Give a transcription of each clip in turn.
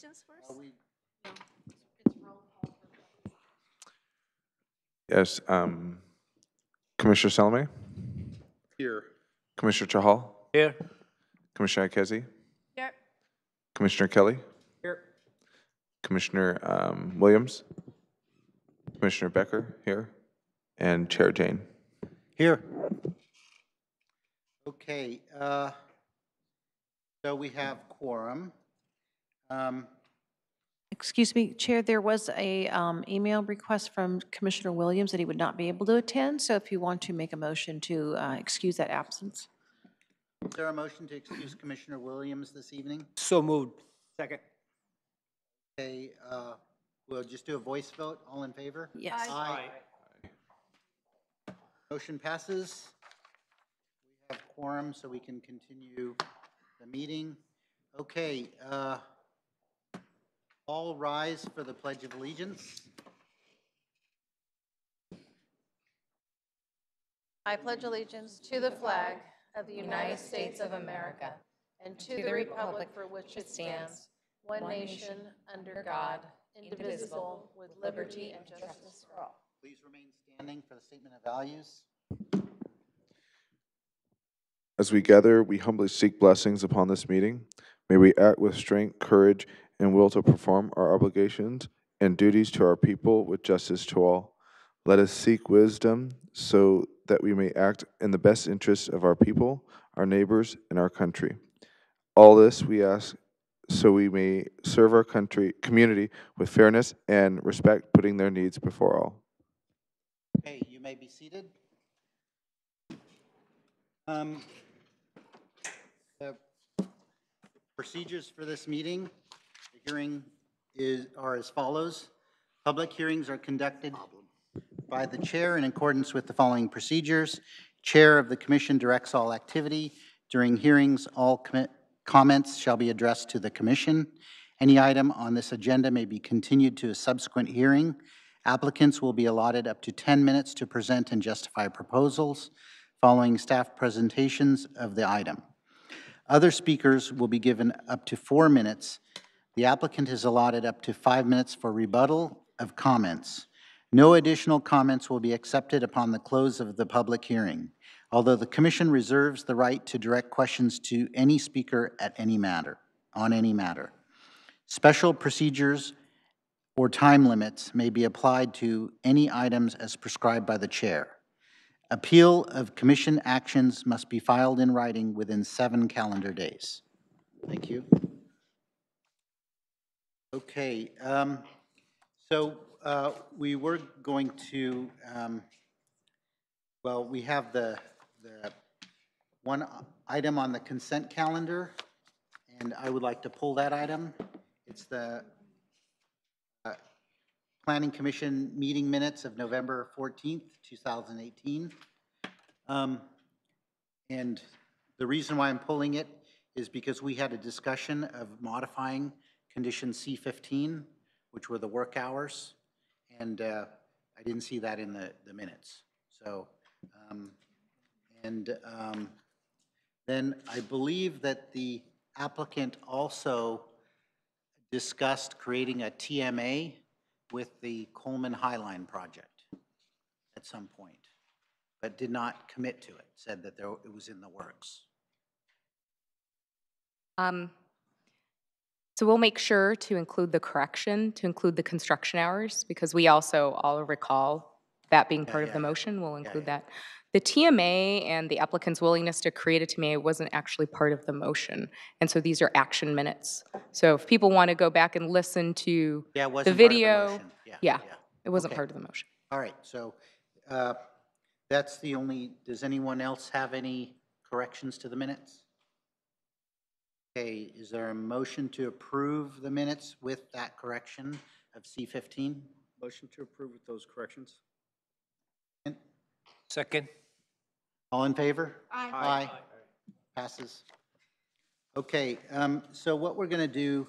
Just first? No, It's roll call. Yes. Commissioner Salome? Here. Commissioner Chahal? Here. Commissioner Ikezi? Here. Commissioner Kelly? Here. Commissioner Williams? Commissioner Becker here? And Chair Jane. Here. Okay, so we have quorum. Excuse me, Chair, there was a email request from Commissioner Williams that he would not be able to attend, so if you want to make a motion to excuse that absence. Is there a motion to excuse Commissioner Williams this evening? So moved. Second. Okay, we'll just do a voice vote. All in favor? Yes. Aye. Motion passes. We have quorum, so we can continue the meeting. Okay, all rise for the Pledge of Allegiance. I pledge allegiance to the flag of the United States of America and to the republic for which it stands, one nation, under God, indivisible, with liberty and justice for all. Please remain standing for the statement of values. As we gather, we humbly seek blessings upon this meeting. May we act with strength, courage, and will to perform our obligations and duties to our people with justice to all. Let us seek wisdom so that we may act in the best interests of our people, our neighbors, and our country. All this we ask so we may serve our community with fairness and respect, putting their needs before all. Okay, you may be seated. The procedures for this meeting, the hearing are as follows. Public hearings are conducted by the chair in accordance with the following procedures. Chair of the commission directs all activity. During hearings, all comments shall be addressed to the commission. Any item on this agenda may be continued to a subsequent hearing. Applicants will be allotted up to 10 minutes to present and justify proposals following staff presentations of the item. Other speakers will be given up to 4 minutes. The applicant is allotted up to 5 minutes for rebuttal of comments. No additional comments will be accepted upon the close of the public hearing, although the commission reserves the right to direct questions to any speaker at any matter, on any matter. Special procedures or time limits may be applied to any items as prescribed by the chair. Appeal of commission actions must be filed in writing within 7 calendar days. Thank you. Okay, so we were going to, well, we have the one item on the consent calendar, and I would like to pull that item. It's the Planning Commission meeting minutes of November 14th, 2018. And the reason why I'm pulling it is because we had a discussion of modifying condition C15, which were the work hours, and I didn't see that in the minutes. So, then I believe that the applicant also discussed creating a TMA with the Coleman Highline project at some point, but did not commit to it, said that it was in the works. So we'll make sure to include the correction, to include the construction hours, because we also all recall that being part of the motion. We'll include that. The TMA and the applicant's willingness to create a TMA wasn't actually part of the motion. And so these are action minutes. So if people want to go back and listen to the video, it wasn't part of the motion. All right, so that's the only, does anyone else have any corrections to the minutes? Okay, is there a motion to approve the minutes with that correction of C15? Motion to approve with those corrections. Second. All in favor? Aye. Aye. Passes. Okay, so what we're going to do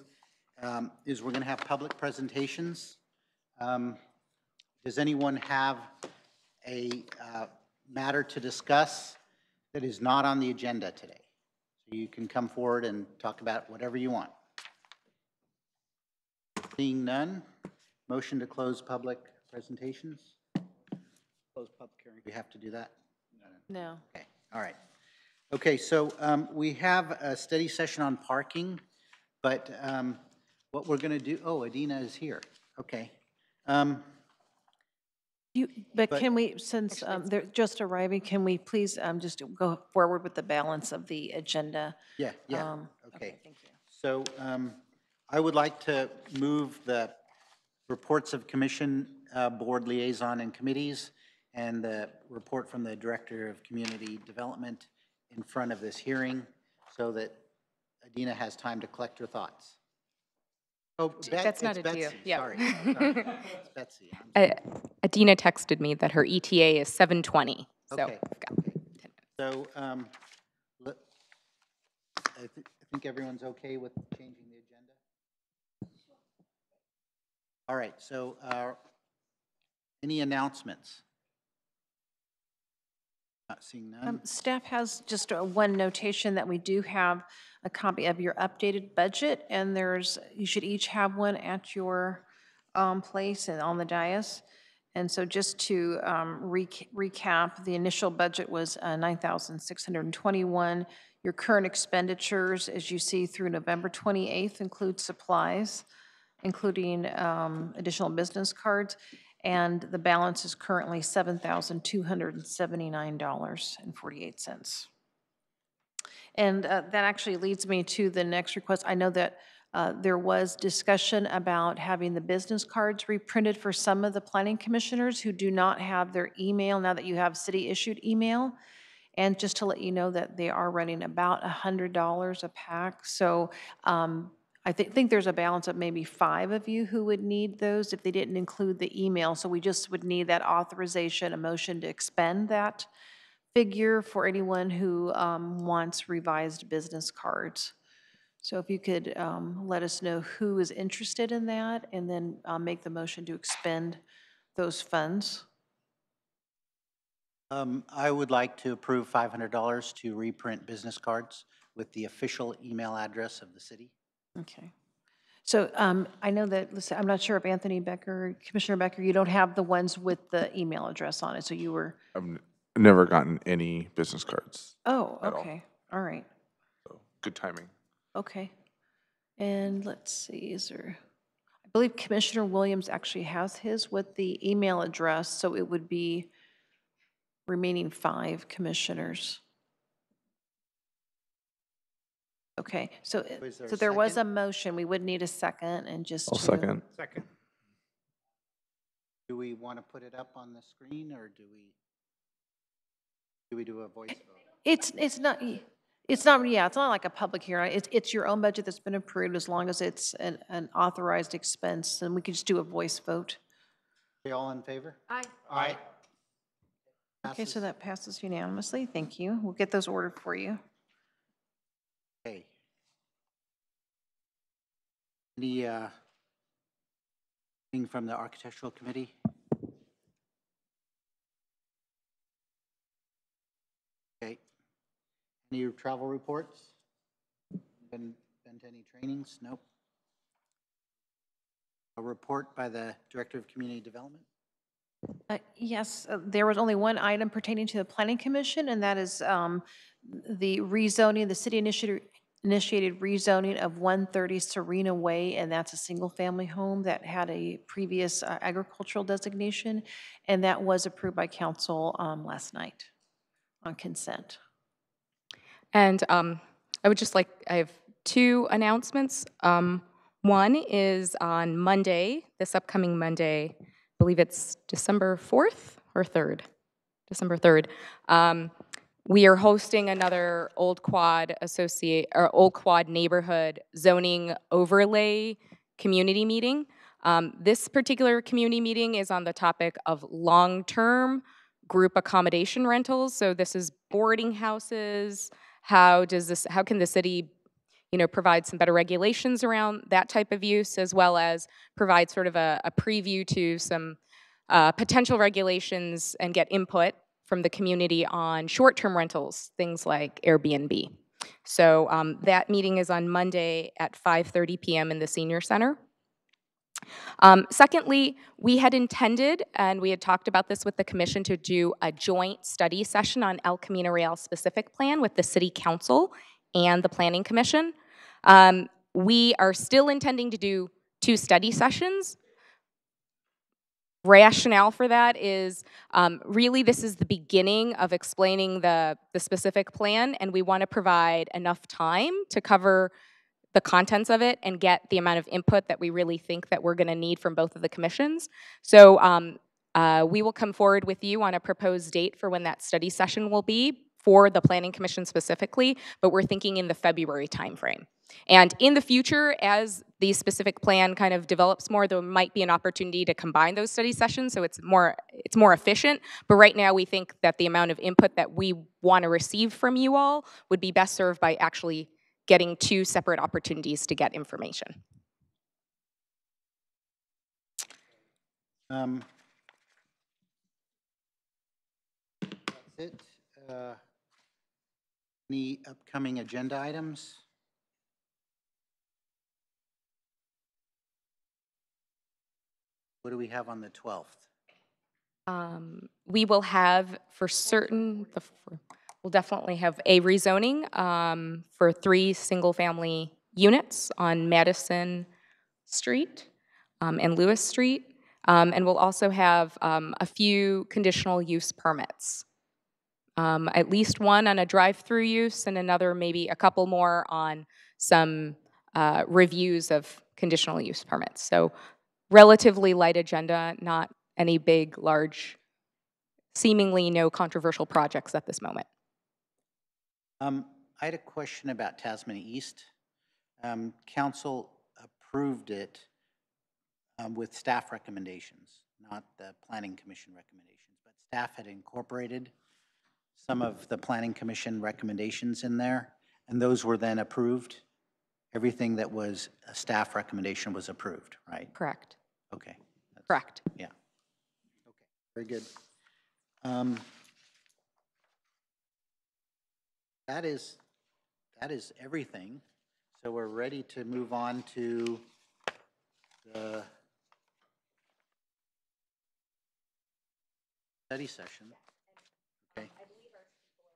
is we're going to have public presentations. Does anyone have a matter to discuss that is not on the agenda today? So you can come forward and talk about whatever you want. Seeing none, motion to close public presentations? Close public hearing. We have to do that? No. Okay, all right. Okay, so we have a study session on parking, but what we're going to do, oh, Adina is here. Okay. But But- can we, since they're just arriving, can we please just go forward with the balance of the agenda? Yeah, yeah, Okay, okay. thank you. So I would like to move the reports of commission, board liaison and committees, and the report from the Director of Community Development in front of this hearing so that Adina has time to collect her thoughts. Oh, That's not it's a deal. Betsy, Yeah. sorry. It's Betsy. I'm Adina texted me that her ETA is 7:20, so Okay. I've got 10 minutes. So I think everyone's okay with changing the agenda? All right, so any announcements? Not seeing none. Staff has just one notation that we do have a copy of your updated budget, and you should each have one at your place and on the dais. And so just to recap, the initial budget was $9,621. Your current expenditures, as you see through November 28th, include supplies, including additional business cards, and the balance is currently $7,279.48. And that actually leads me to the next request. I know that there was discussion about having the business cards reprinted for some of the planning commissioners who do not have their email now that you have city-issued email. And just to let you know that they are running about $100 a pack. So I think there's a balance of maybe 5 of you who would need those if they didn't include the email. So we just would need that authorization, a motion to expend that figure for anyone who wants revised business cards. So if you could let us know who is interested in that, and then make the motion to expend those funds. I would like to approve $500 to reprint business cards with the official email address of the city. Okay. So I know that, listen, I'm not sure if Anthony Becker, Commissioner Becker, you don't have the ones with the email address on it, so you were, I've never gotten any business cards, oh, At all. okay, all right, so good timing. okay. And let's see, is there, I believe Commissioner Williams actually has his with the email address, so it would be remaining 5 commissioners. Okay, so Is there a there was a second? motion, we would need a second, and just I'll to- second. Second. Do we want to put it up on the screen, or do we do a voice vote? It's not, yeah, it's not like a public hearing. It's your own budget that's been approved, as long as it's an authorized expense, and we could just do a voice vote. Okay, all in favor? Aye. Aye. Okay, so Passes. that passes unanimously. Thank you. We'll get those ordered for you. Okay. Any thing from the architectural committee? Okay. Any travel reports? Been to any trainings? Nope. A report by the Director of Community Development? Yes, there was only one item pertaining to the Planning Commission, and that is the rezoning, the city initiated rezoning of 130 Serena Way, and that's a single-family home that had a previous agricultural designation, and that was approved by council last night on consent. And I would just like, I have 2 announcements. One is on Monday, this upcoming Monday, I believe it's December 4th or 3rd? December 3rd. We are hosting another Old Quad neighborhood zoning overlay community meeting. This particular community meeting is on the topic of long-term group accommodation rentals. So this is boarding houses. How can the city, provide some better regulations around that type of use, as well as provide sort of a preview to some potential regulations and get input from the community on short-term rentals, things like Airbnb. So that meeting is on Monday at 5:30 p.m. in the Senior Center. Secondly, we had intended, and we had talked about this with the commission, to do a joint study session on El Camino Real specific plan with the city council and the planning commission. We are still intending to do 2 study sessions. Rationale for that is really this is the beginning of explaining the specific plan, and we want to provide enough time to cover the contents of it and get the amount of input that we really think that we're going to need from both of the commissions. So we will come forward with you on a proposed date for when that study session will be for the Planning Commission specifically, but we're thinking in the February timeframe. And in the future, as the specific plan kind of develops more, there might be an opportunity to combine those study sessions so it's more efficient. But right now, we think that the amount of input that we want to receive from you all would be best served by actually getting 2 separate opportunities to get information. That's it. Any upcoming agenda items? What do we have on the 12th? We will have for certain, we'll definitely have a rezoning for 3 single-family units on Madison Street and Lewis Street. And we'll also have a few conditional use permits. At least 1 on a drive-through use and another, maybe a couple more on some reviews of conditional use permits. So relatively light agenda, not any big, large, seemingly no controversial projects at this moment. I had a question about Tasmania East. Council approved it with staff recommendations, not the Planning Commission recommendations, but staff had incorporated some of the Planning Commission recommendations in there, and those were then approved. Everything that was a staff recommendation was approved, right? Correct. Okay. Correct. Yeah. Okay, very good. That is everything. So we're ready to move on to the study session. Okay. I believe our people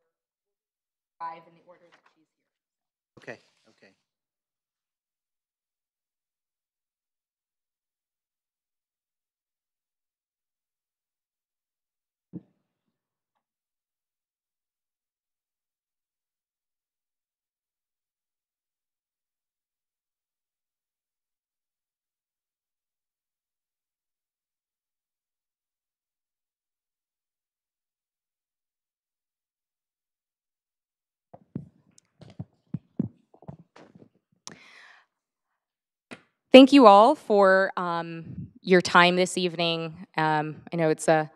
arrive in the order that she's here. Okay, okay. Thank you all for your time this evening. I know it's a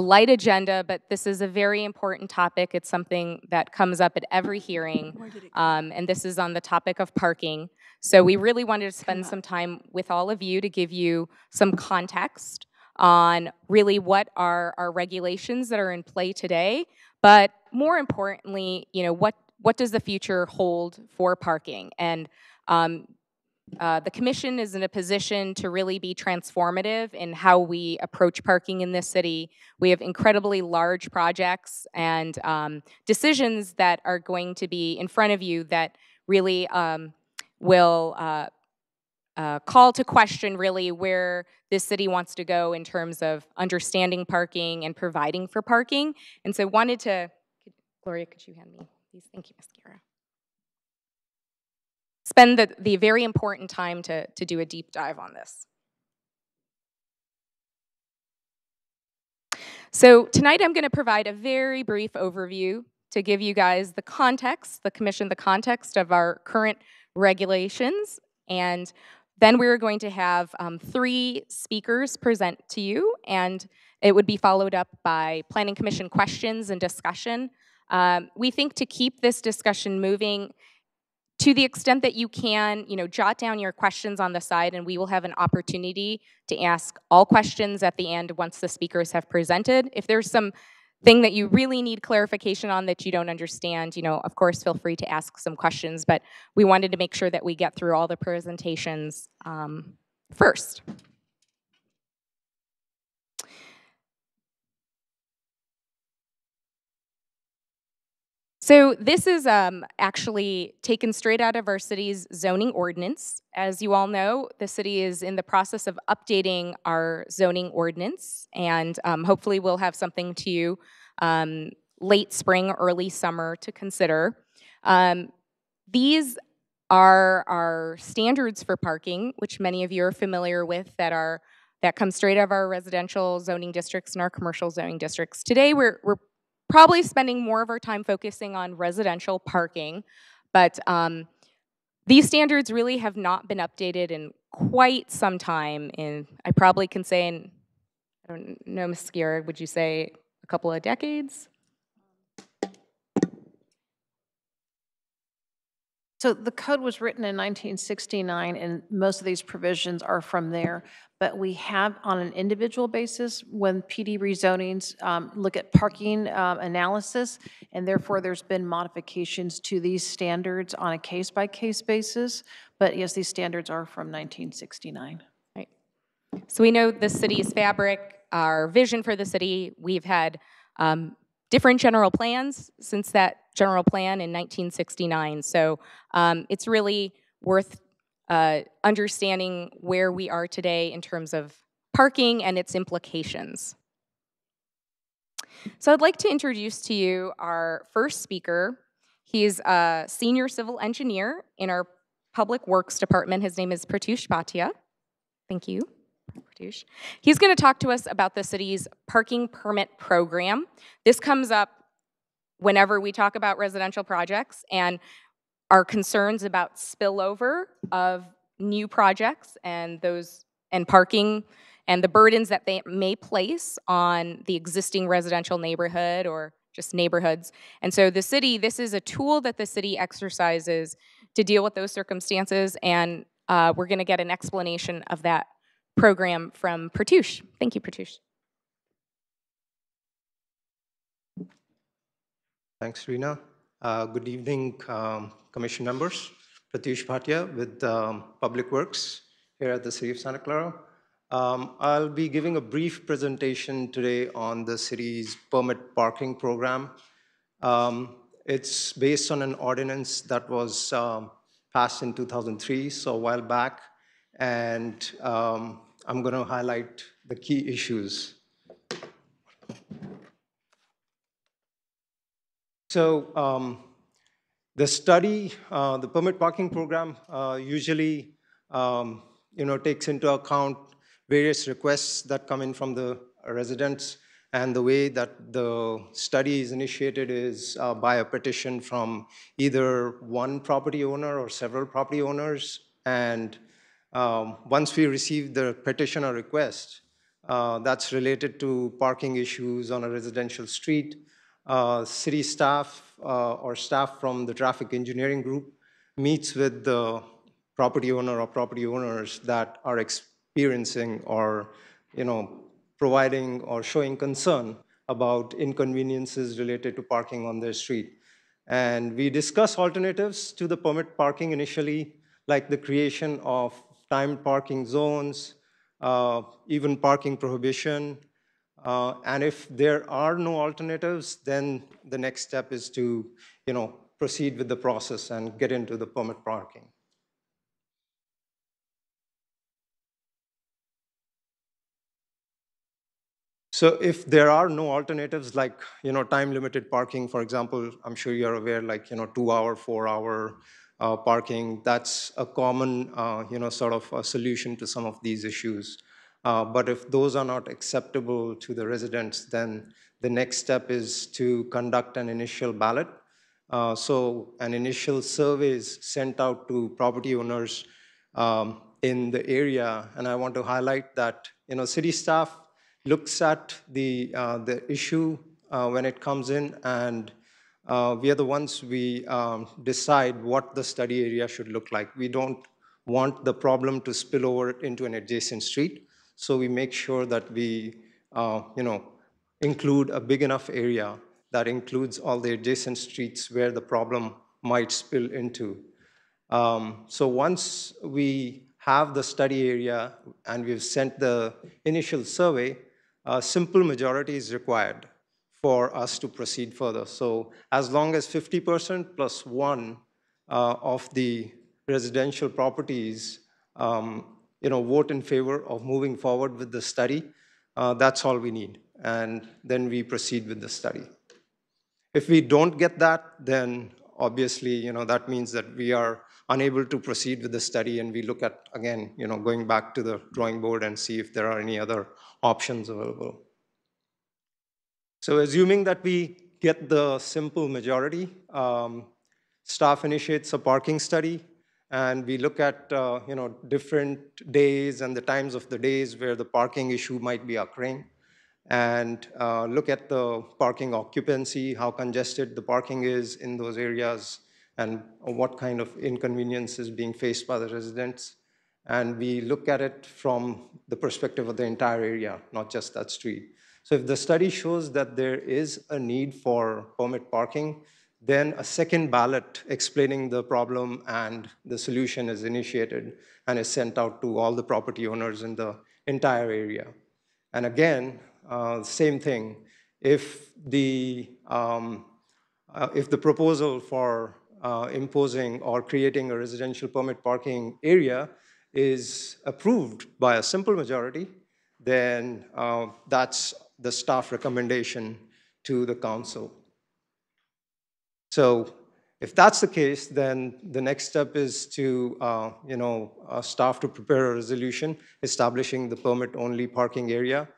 light agenda, but this is a very important topic. It's something that comes up at every hearing, and this is on the topic of parking. So we really wanted to spend some time with all of you to give you some context on really what are our regulations that are in play today, but more importantly, you know, what does the future hold for parking? And the commission is in a position to really be transformative in how we approach parking in this city. We have incredibly large projects and decisions that are going to be in front of you that really will call to question really where this city wants to go in terms of understanding parking and providing for parking. And so wanted to, Gloria, could you hand me these? Thank you, Ms. Clara. Spend the very important time to do a deep dive on this. So tonight I'm going to provide a very brief overview to give you guys the context, the commission, the context of our current regulations, and then we're going to have 3 speakers present to you, and it would be followed up by Planning Commission questions and discussion. We think to keep this discussion moving, to the extent that you can, you know, jot down your questions on the side, and we will have an opportunity to ask all questions at the end once the speakers have presented. If there's some thing that you really need clarification on that you don't understand, you know, of course, feel free to ask some questions, but we wanted to make sure that we get through all the presentations First, so this is actually taken straight out of our city's zoning ordinance. As you all know, the city is in the process of updating our zoning ordinance, and hopefully we'll have something to you late spring, early summer to consider. These are our standards for parking, which many of you are familiar with, that come straight out of our residential zoning districts and our commercial zoning districts. Today, we're probably spending more of our time focusing on residential parking, but these standards really have not been updated in quite some time. I probably can say in, I don't know, Ms. Skier, would you say a couple of decades? So the code was written in 1969, and most of these provisions are from there. But we have, on an individual basis, when PD rezonings look at parking analysis, and therefore there's been modifications to these standards on a case-by-case basis. But yes, these standards are from 1969. Right. So we know the city's fabric, our vision for the city. We've had different general plans since that general plan in 1969. So it's really worth understanding where we are today in terms of parking and its implications. So I'd like to introduce to you our first speaker. He's a senior civil engineer in our Public Works Department. His name is Pratush Bhatia. Thank you, Pratush. He's going to talk to us about the city's parking permit program. This comes up whenever we talk about residential projects and our concerns about spillover of new projects and parking and the burdens that they may place on the existing residential neighborhood or just neighborhoods. And so this is a tool that the city exercises to deal with those circumstances, and we're going to get an explanation of that program from Pratush. Thank you, Pratush. Thanks, Rena. Good evening, Commission members. Pratush Bhatia with Public Works here at the City of Santa Clara. I'll be giving a brief presentation today on the city's permit parking program. It's based on an ordinance that was passed in 2003, so a while back, and I'm going to highlight the key issues. So the study, the permit parking program usually takes into account various requests that come in from the residents, and the way that the study is initiated is by a petition from either one property owner or several property owners. And once we receive the petition or request that's related to parking issues on a residential street, city staff or staff from the traffic engineering group meets with the property owner or property owners that are experiencing or providing or showing concern about inconveniences related to parking on their street. And we discuss alternatives to the permit parking initially, like the creation of timed parking zones, even parking prohibition. And if there are no alternatives, then the next step is to proceed with the process and get into the permit parking. So if there are no alternatives like time-limited parking, for example, I'm sure you're aware, like 2-hour, 4-hour parking, that's a common sort of a solution to some of these issues. But if those are not acceptable to the residents, then the next step is to conduct an initial ballot. So an initial survey is sent out to property owners in the area, and I want to highlight that city staff looks at the issue when it comes in, and we are the ones we decide what the study area should look like. We don't want the problem to spill over into an adjacent street, so we make sure that we include a big enough area that includes all the adjacent streets where the problem might spill into. So once we have the study area and we've sent the initial survey, a simple majority is required for us to proceed further. So as long as 50% plus one of the residential properties vote in favor of moving forward with the study, that's all we need. And then we proceed with the study. If we don't get that, then obviously, that means that we are unable to proceed with the study, and we look at, again, going back to the drawing board and see if there are any other options available. So assuming that we get the simple majority, staff initiates a parking study, and we look at different days and the times of the days where the parking issue might be occurring, and look at the parking occupancy, how congested the parking is in those areas, and what kind of inconvenience is being faced by the residents. And we look at it from the perspective of the entire area, not just that street. So if the study shows that there is a need for permit parking, then a second ballot explaining the problem and the solution is initiated and is sent out to all the property owners in the entire area. And again, same thing. If the proposal for imposing or creating a residential permit parking area is approved by a simple majority, then that's the staff recommendation to the council. So if that's the case, then the next step is to, staff to prepare a resolution establishing the permit-only parking area.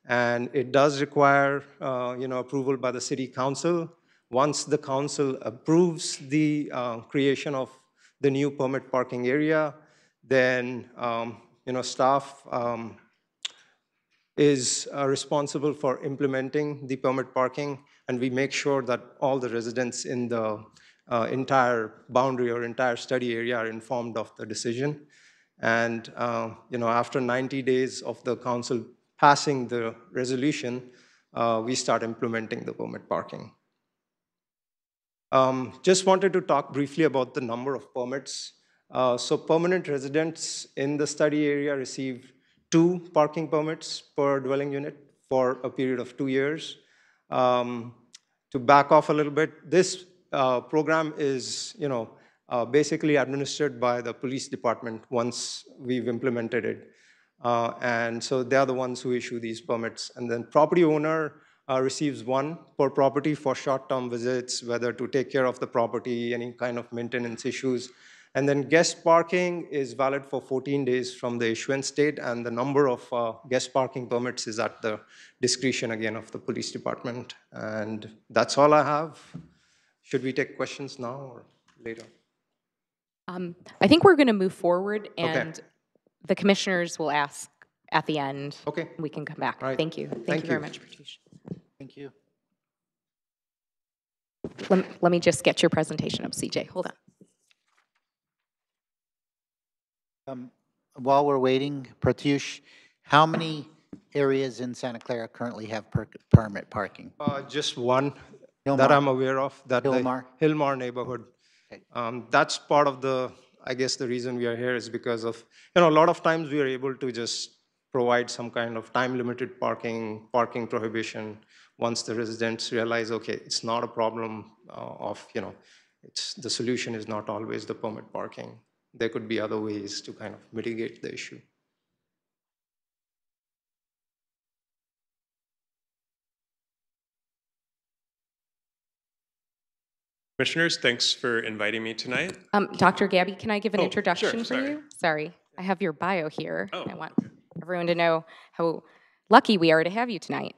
And it does require, approval by the city council. Once the council approves the creation of the new permit parking area, then, staff is responsible for implementing the permit parking, and we make sure that all the residents in the entire boundary or entire study area are informed of the decision. And after 90 days of the council passing the resolution, we start implementing the permit parking. Just wanted to talk briefly about the number of permits. So permanent residents in the study area receive 2 parking permits per dwelling unit for a period of 2 years. To back off a little bit, this program is basically administered by the police department once we've implemented it. And so they're the ones who issue these permits. And then property owner receives 1 per property for short-term visits, whether to take care of the property, any kind of maintenance issues. And then guest parking is valid for 14 days from the issuance date, and the number of guest parking permits is at the discretion, again, of the police department. And that's all I have. Should we take questions now or later? I think we're going to move forward, and the commissioners will ask at the end. Okay. We can come back. All right. Thank you. Thank you very much, Pratish. Thank you. Let me just get your presentation up, CJ. Hold on. While we're waiting, Pratyush, how many areas in Santa Clara currently have permit parking? Just 1 Hillmar. that I'm aware of. That Hillmar? The Hillmar neighborhood. Okay. That's part of the, I guess the reason we are here is because of, a lot of times we are able to just provide some kind of time-limited parking prohibition once the residents realize, okay, it's not a problem the solution is not always the permit parking. There could be other ways to kind of mitigate the issue. Commissioners, thanks for inviting me tonight. Dr. Gabby, can I give an Oh, introduction sure, for sorry. you? Sorry, I have your bio here. Oh, I want everyone to know how lucky we are to have you tonight.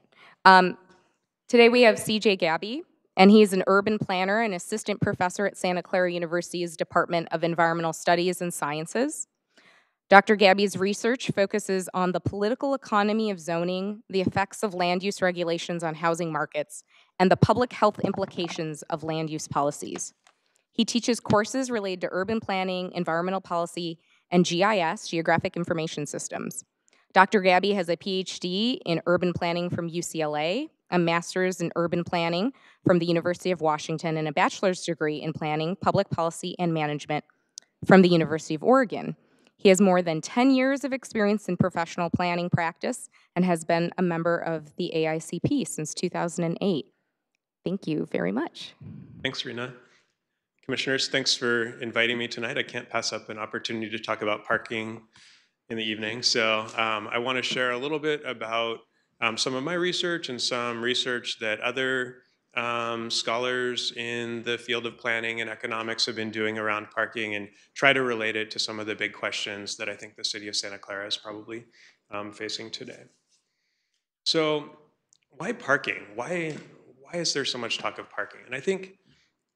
Today we have CJ Gabby, and he's an urban planner and assistant professor at Santa Clara University's Department of Environmental Studies and Sciences. Dr. Gabby's research focuses on the political economy of zoning, the effects of land use regulations on housing markets, and the public health implications of land use policies. He teaches courses related to urban planning, environmental policy, and GIS, Geographic Information Systems. Dr. Gabby has a PhD in urban planning from UCLA, a master's in urban planning from the University of Washington, and a bachelor's degree in planning, public policy, and management from the University of Oregon. He has more than 10 years of experience in professional planning practice and has been a member of the AICP since 2008. Thank you very much. Thanks, Rena. Commissioners, thanks for inviting me tonight. I can't pass up an opportunity to talk about parking in the evening. So I want to share a little bit about some of my research and some research that other scholars in the field of planning and economics have been doing around parking, and try to relate it to some of the big questions that I think the city of Santa Clara is probably facing today. So why parking? Why is there so much talk of parking? And I think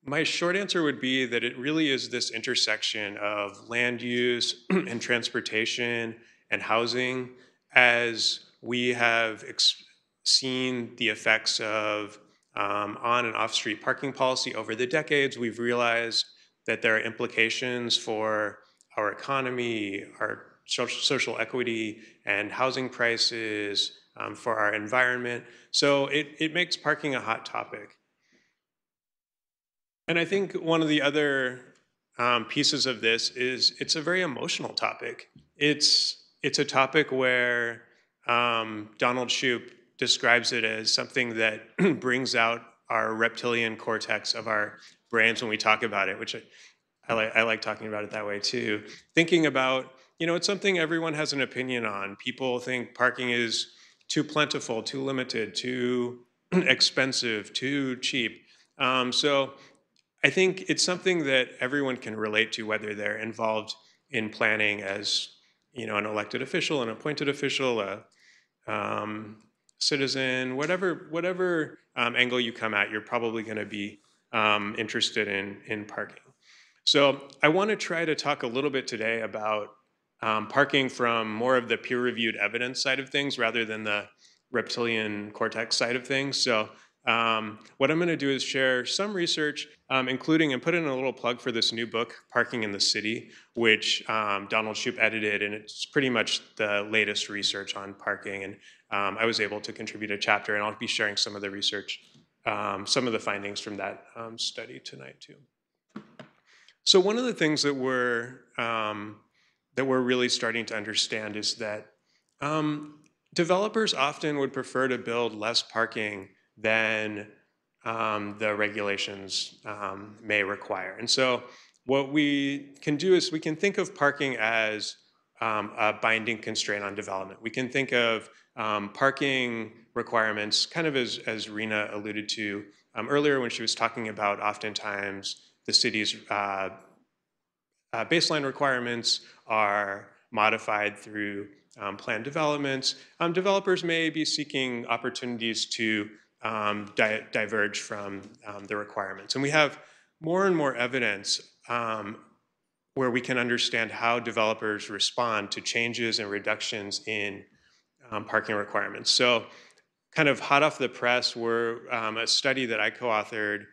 my short answer would be that it really is this intersection of land use and transportation and housing, as we have seen the effects of on and off street parking policy over the decades. We've realized that there are implications for our economy, our social equity, and housing prices, for our environment. So it makes parking a hot topic. And I think one of the other pieces of this is it's a very emotional topic. It's a topic where Donald Shoup describes it as something that brings out our reptilian cortex of our brains when we talk about it, which I like talking about it that way too. Thinking about, it's something everyone has an opinion on. People think parking is too plentiful, too limited, too expensive, too cheap. So I think it's something that everyone can relate to, whether they're involved in planning as, an elected official, an appointed official, a citizen, whatever angle you come at, you're probably going to be interested in parking. So I want to try to talk a little bit today about parking from more of the peer-reviewed evidence side of things rather than the reptilian cortex side of things. So what I'm going to do is share some research, including, and put in a little plug for this new book, Parking in the City, which Donald Shoup edited, and it's pretty much the latest research on parking. And I was able to contribute a chapter, and I'll be sharing some of the research, some of the findings from that study tonight too. So one of the things that we're really starting to understand is that developers often would prefer to build less parking than the regulations may require. And so what we can do is we can think of parking as a binding constraint on development. We can think of parking requirements kind of as Rena alluded to earlier when she was talking about oftentimes the city's baseline requirements are modified through planned developments. Developers may be seeking opportunities to diverge from the requirements. And we have more and more evidence where we can understand how developers respond to changes and reductions in parking requirements. So kind of hot off the press were a study that I co-authored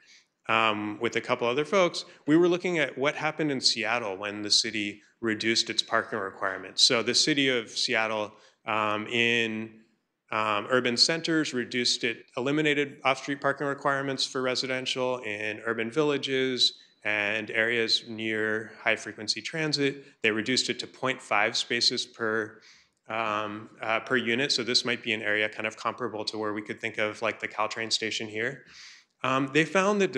with a couple other folks. We were looking at what happened in Seattle when the city reduced its parking requirements. So the city of Seattle in urban centers eliminated off-street parking requirements for residential. In urban villages and areas near high-frequency transit, they reduced it to 0.5 spaces per unit. So this might be an area kind of comparable to where we could think of like the Caltrain station here. They found that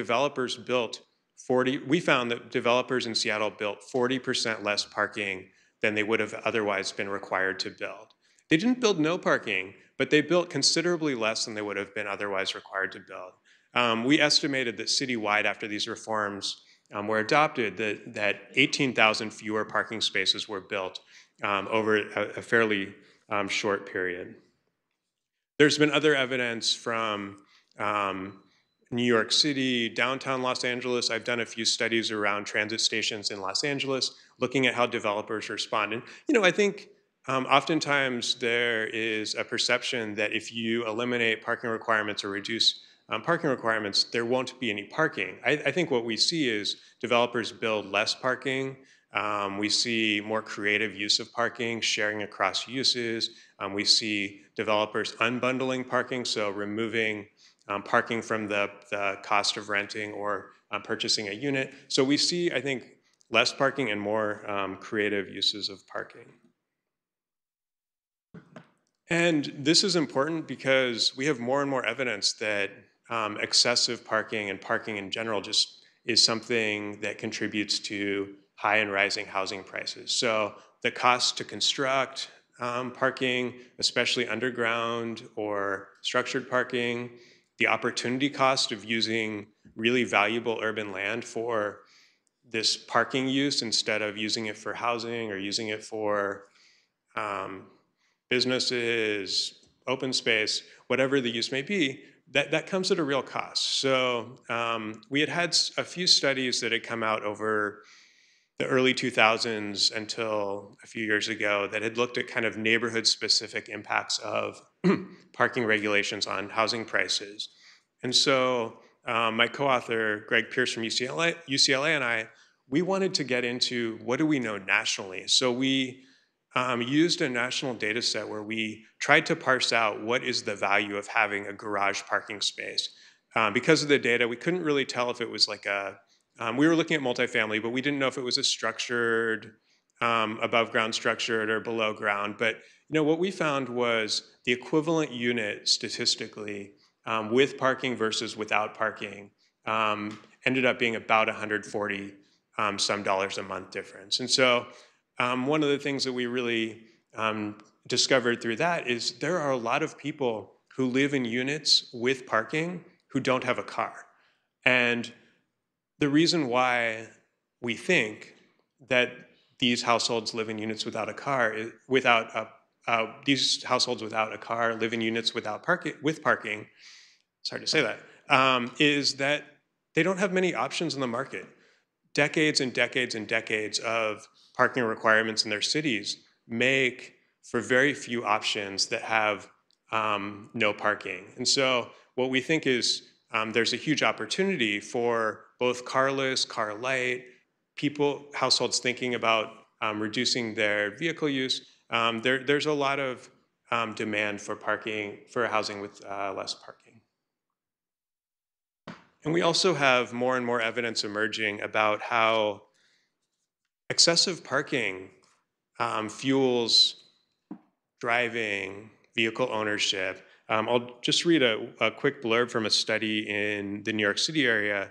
we found that developers in Seattle built 40% less parking than they would have otherwise been required to build. They didn't build no parking, but they built considerably less than they would have been otherwise required to build. We estimated that citywide, after these reforms were adopted, that 18,000 fewer parking spaces were built over a fairly short period. There's been other evidence from New York City, downtown Los Angeles. I've done a few studies around transit stations in Los Angeles, looking at how developers respond. And, I think oftentimes there is a perception that if you eliminate parking requirements or reduce parking requirements, there won't be any parking. I think what we see is developers build less parking. We see more creative use of parking, sharing across uses. We see developers unbundling parking, so removing parking from the cost of renting or purchasing a unit. So we see, I think, less parking and more creative uses of parking. And this is important because we have more and more evidence that excessive parking and parking in general just is something that contributes to high and rising housing prices. So the cost to construct parking, especially underground or structured parking, the opportunity cost of using really valuable urban land for this parking use instead of using it for housing or using it for businesses, open space, whatever the use may be, that comes at a real cost. So we had a few studies that had come out over the early 2000s until a few years ago that had looked at kind of neighborhood-specific impacts of parking regulations on housing prices. And so my co-author, Greg Pierce from UCLA and I, we wanted to get into what do we know nationally. So we used a national data set where we tried to parse out what is the value of having a garage parking space. Because of the data, we couldn't really tell if it was like we were looking at multifamily, but we didn't know if it was a structured, above ground structured or below ground. But what we found was the equivalent unit statistically with parking versus without parking ended up being about 140 some dollars a month difference. And so one of the things that we really discovered through that is there are a lot of people who live in units with parking who don't have a car. And the reason why we think that these households live in units without a car, these households without a car live in units with parking, it's hard to say that, is that they don't have many options in the market. Decades and decades and decades of parking requirements in their cities make for very few options that have no parking. And so what we think is there's a huge opportunity for both carless, car light, households thinking about reducing their vehicle use. There's a lot of demand for housing with less parking. And we also have more and more evidence emerging about how excessive parking fuels driving, vehicle ownership. I'll just read a quick blurb from a study in the New York City area.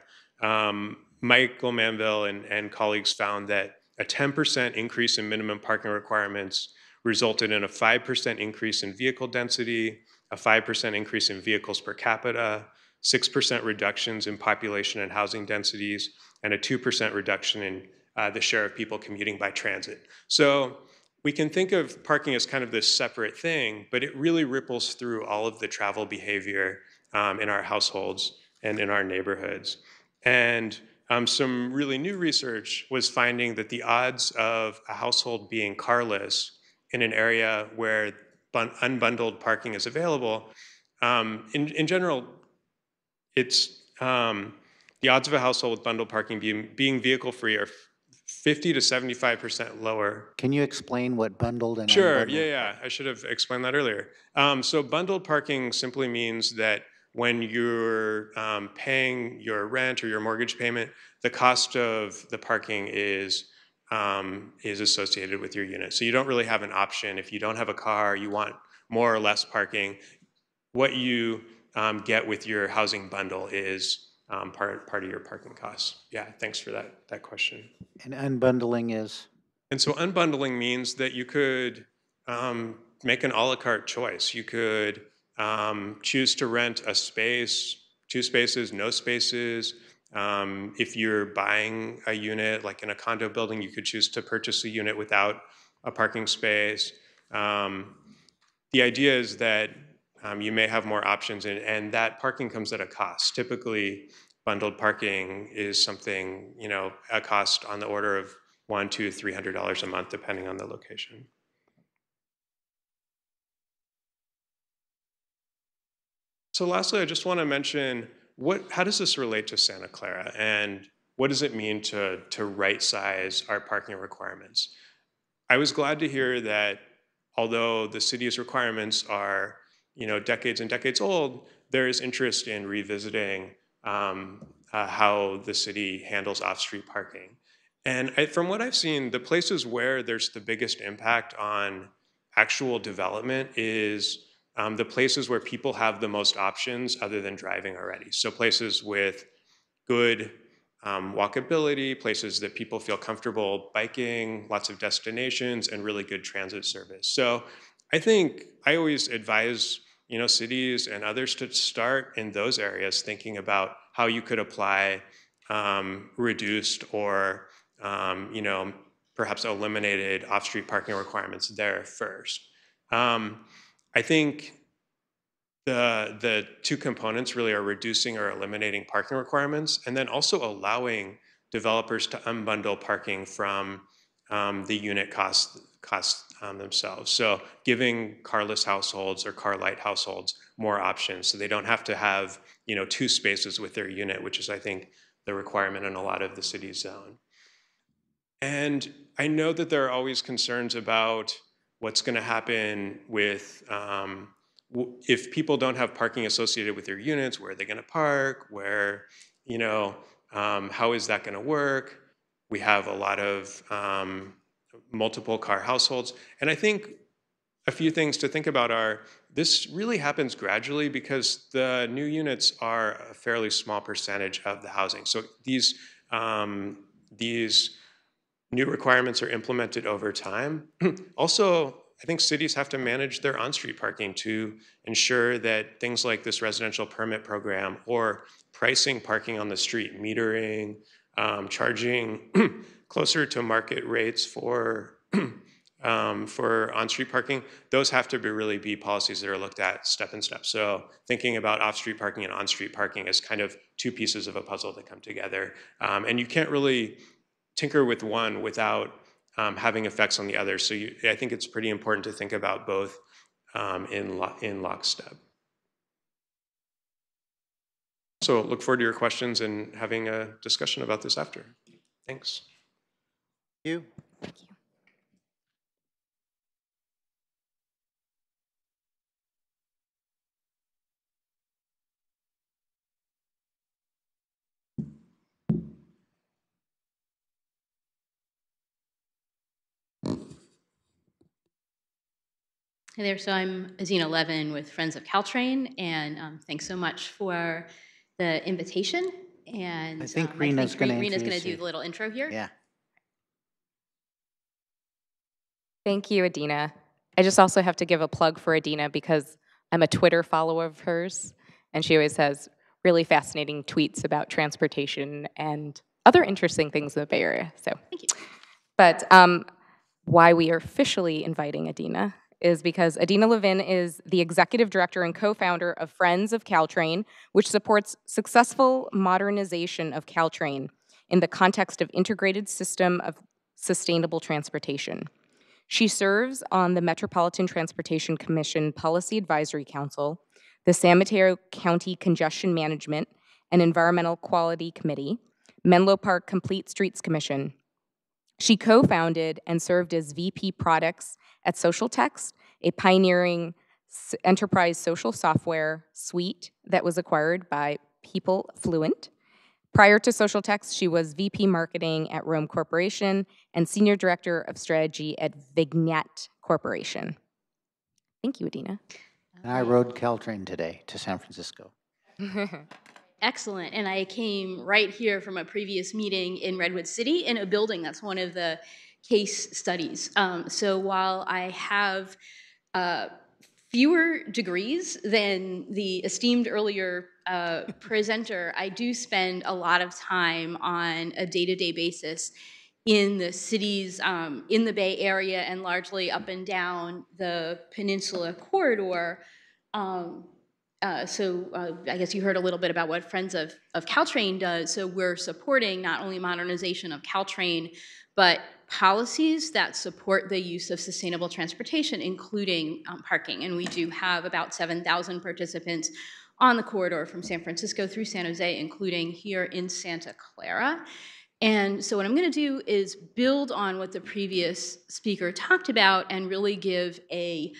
Michael Manville and colleagues found that a 10% increase in minimum parking requirements resulted in a 5% increase in vehicle density, a 5% increase in vehicles per capita, 6% reductions in population and housing densities, and a 2% reduction in the share of people commuting by transit. So we can think of parking as kind of this separate thing, but it really ripples through all of the travel behavior in our households and in our neighborhoods. And some really new research was finding that the odds of a household being carless in an area where unbundled parking is available, in general, it's the odds of a household with bundled parking being vehicle-free are 50 to 75% lower. Can you explain what bundled and Sure, unbundled? yeah. I should have explained that earlier. So bundled parking simply means that when you're paying your rent or your mortgage payment, the cost of the parking is associated with your unit. So you don't really have an option. If you don't have a car, you want more or less parking. What you get with your housing bundle is part of your parking costs. Yeah, thanks for that question. And unbundling is? And so unbundling means that you could make an a la carte choice. You could choose to rent a space, 2 spaces, no spaces. If you're buying a unit, like in a condo building, you could choose to purchase a unit without a parking space. The idea is that you may have more options, and that parking comes at a cost. Typically, bundled parking is something, a cost on the order of $100 to $300 a month, depending on the location. So lastly, I just want to mention how does this relate to Santa Clara, and what does it mean to right-size our parking requirements? I was glad to hear that although the city's requirements are decades and decades old, there is interest in revisiting how the city handles off-street parking. And from what I've seen, the places where there's the biggest impact on actual development is the places where people have the most options other than driving already. So places with good walkability, places that people feel comfortable biking, lots of destinations, and really good transit service. So I think I always advise cities and others to start in those areas, thinking about how you could apply reduced or perhaps eliminated off-street parking requirements there first. I think the two components really are reducing or eliminating parking requirements, and then also allowing developers to unbundle parking from the unit costs themselves. So giving carless households or car light households more options, so they don't have to have two spaces with their unit, which is I think the requirement in a lot of the city's zone. And I know that there are always concerns about what's going to happen with if people don't have parking associated with their units, where are they going to park? How is that going to work? We have a lot of multiple car households. And I think a few things to think about are, this really happens gradually because the new units are a fairly small percentage of the housing. So these new requirements are implemented over time. Also, I think cities have to manage their on-street parking to ensure that things like this residential permit program or pricing parking on the street, metering, charging closer to market rates for on-street parking, those have to really be policies that are looked at step in step. So thinking about off-street parking and on-street parking as kind of two pieces of a puzzle that come together. And you can't really tinker with one without having effects on the other. So I think it's pretty important to think about both in lockstep. So look forward to your questions and having a discussion about this after. Thanks. Thank you. Thank you. Hey there, so I'm Azina Levin with Friends of Caltrain, and thanks so much for the invitation. And I think Rena's going to do the little intro here. Yeah. Thank you, Adina. I just also have to give a plug for Adina because I'm a Twitter follower of hers, and she always has really fascinating tweets about transportation and other interesting things in the Bay Area. So, Thank you. But why we are officially inviting Adina is because Adina Levin is the executive director and co-founder of Friends of Caltrain, which supports successful modernization of Caltrain in the context of integrated system of sustainable transportation. She serves on the Metropolitan Transportation Commission Policy Advisory Council, the San Mateo County Congestion Management and Environmental Quality Committee, Menlo Park Complete Streets Commission. She co-founded and served as VP Products at Social Text, a pioneering enterprise social software suite that was acquired by People Fluent. Prior to Social Text, she was VP Marketing at Rome Corporation and Senior Director of Strategy at Vignette Corporation. Thank you, Adina. And I rode Caltrain today to San Francisco. Excellent. And I came right here from a previous meeting in Redwood City in a building that's one of the case studies. So while I have fewer degrees than the esteemed earlier presenter, I do spend a lot of time on a day-to-day basis in the cities in the Bay Area and largely up and down the Peninsula corridor. So I guess you heard a little bit about what Friends of Caltrain does. So we're supporting not only modernization of Caltrain, but policies that support the use of sustainable transportation, including parking. And we do have about 7,000 participants on the corridor from San Francisco through San Jose, including here in Santa Clara. And so what I'm going to do is build on what the previous speaker talked about and really give a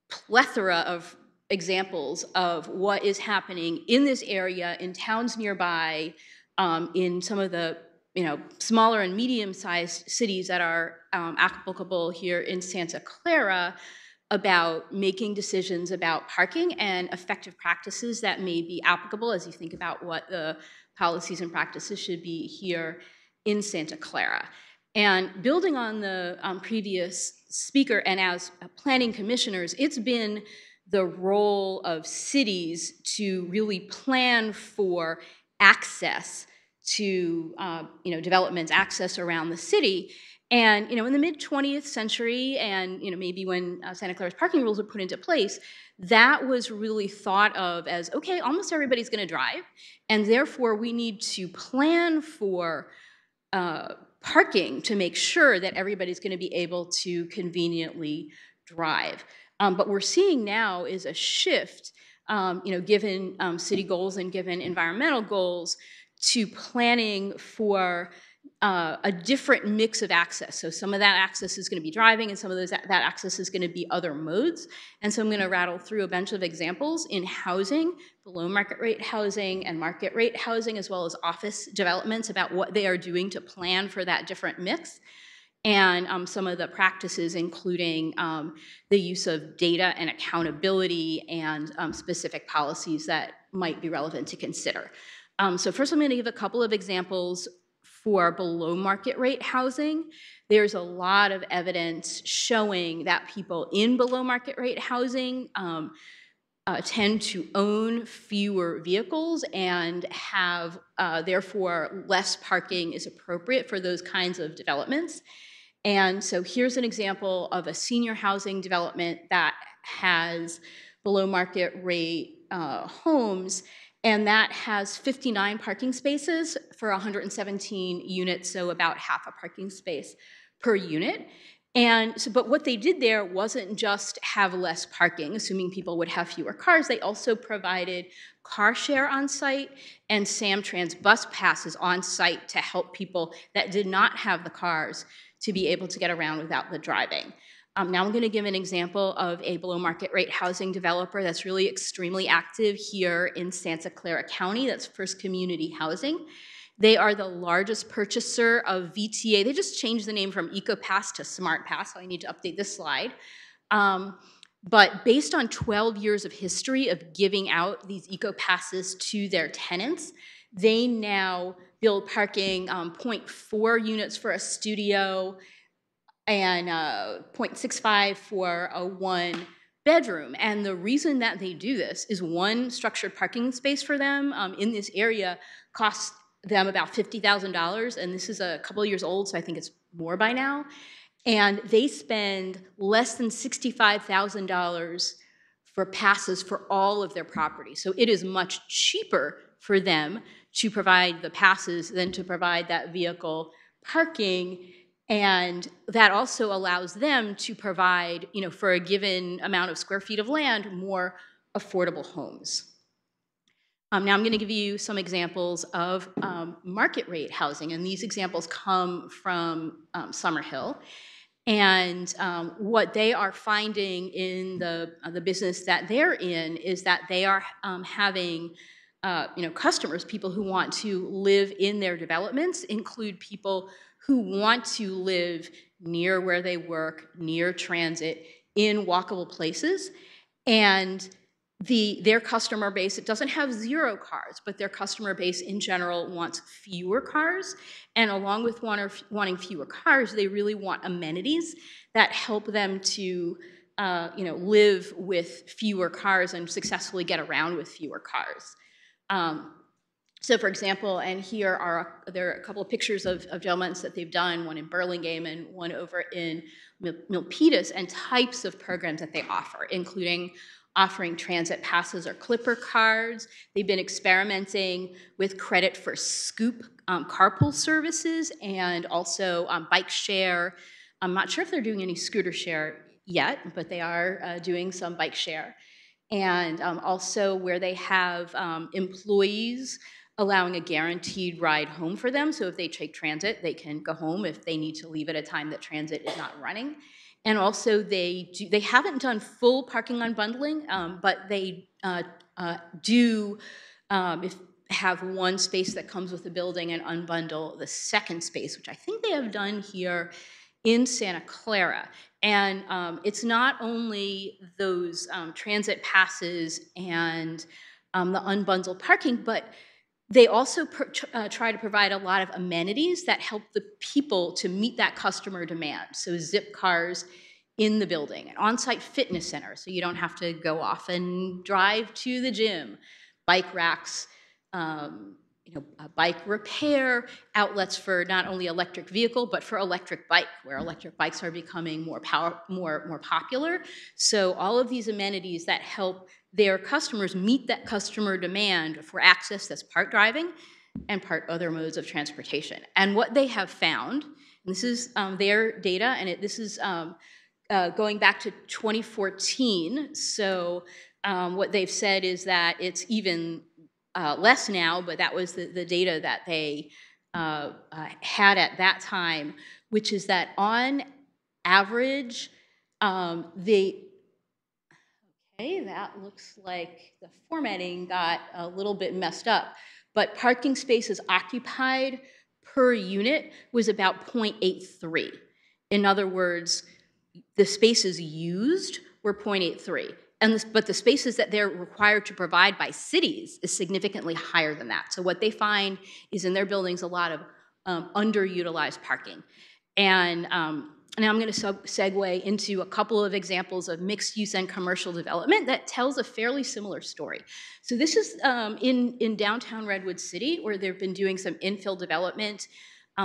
plethora of examples of what is happening in this area, in towns nearby, in some of the smaller and medium-sized cities that are applicable here in Santa Clara about making decisions about parking and effective practices that may be applicable as you think about what the policies and practices should be here in Santa Clara. And building on the previous speaker, and as planning commissioners, it's been the role of cities to really plan for access to developments, access around the city. And in the mid-20th century, and maybe when Santa Clara's parking rules were put into place, that was really thought of as, okay, almost everybody's going to drive, and therefore we need to plan for parking to make sure that everybody's going to be able to conveniently drive. But we're seeing now is a shift, given city goals and given environmental goals, to planning for a different mix of access. So some of that access is going to be driving, and some of that access is going to be other modes. And so I'm going to rattle through a bunch of examples in housing, below market rate housing and market rate housing, as well as office developments, about what they are doing to plan for that different mix. And some of the practices, including the use of data and accountability and specific policies that might be relevant to consider. So first I'm going to give a couple of examples for below market rate housing. There's a lot of evidence showing that people in below market rate housing tend to own fewer vehicles and have, therefore, less parking is appropriate for those kinds of developments. And so here's an example of a senior housing development that has below market rate homes, and that has 59 parking spaces for 117 units, so about half a parking space per unit. And so, but what they did there wasn't just have less parking, assuming people would have fewer cars. They also provided car share on site and Samtrans bus passes on site to help people that did not have the cars to be able to get around without the driving. Now I'm going to give an example of a below market rate housing developer that's really extremely active here in Santa Clara County. That's First Community Housing. They are the largest purchaser of VTA. They just changed the name from EcoPass to SmartPass, so I need to update this slide. But based on 12 years of history of giving out these EcoPasses to their tenants, they now build parking 0.4 units for a studio and 0.65 for a one bedroom. And the reason that they do this is one structured parking space for them in this area costs them about $50,000, and this is a couple of years old, so I think it's more by now. And they spend less than $65,000 for passes for all of their property. So it is much cheaper for them to provide the passes than to provide that vehicle parking. And that also allows them to provide, for a given amount of square feet of land, more affordable homes. Now I'm going to give you some examples of market rate housing, and these examples come from Summerhill. And what they are finding in the business that they're in is that they are having customers, people who want to live in their developments, include people who want to live near where they work, near transit, in walkable places. And their customer base, it doesn't have zero cars, but their customer base in general wants fewer cars. And along with wanting fewer cars, they really want amenities that help them to live with fewer cars and successfully get around with fewer cars. So for example, and there are a couple of pictures of developments that they've done, one in Burlingame and one over in Milpitas, and types of programs that they offer, including offering transit passes or Clipper cards. They've been experimenting with credit for Scoop carpool services and also bike share. I'm not sure if they're doing any scooter share yet, but they are doing some bike share. And also where they have employees allowing a guaranteed ride home for them. So if they take transit, they can go home if they need to leave at a time that transit is not running. And also they haven't done full parking unbundling, but they do, have one space that comes with the building and unbundle the second space, which I think they have done here in Santa Clara. And it's not only those transit passes and the unbundled parking, but they also try to provide a lot of amenities that help the people to meet that customer demand. So zip cars in the building, an on-site fitness center, so you don't have to go off and drive to the gym, bike racks, bike repair, outlets for not only electric vehicle, but for electric bike, where electric bikes are becoming more popular. So all of these amenities that help their customers meet that customer demand for access that's part driving and part other modes of transportation. And what they have found, and this is their data, and this is going back to 2014. So what they've said is that it's even less now, but that was the data that they had at that time, which is that on average, okay, that looks like the formatting got a little bit messed up, but parking spaces occupied per unit was about 0.83. In other words, the spaces used were 0.83. But the spaces that they're required to provide by cities is significantly higher than that. So what they find is in their buildings a lot of underutilized parking. And now I'm going to segue into a couple of examples of mixed use and commercial development that tells a fairly similar story. So this is in downtown Redwood City, where they've been doing some infill development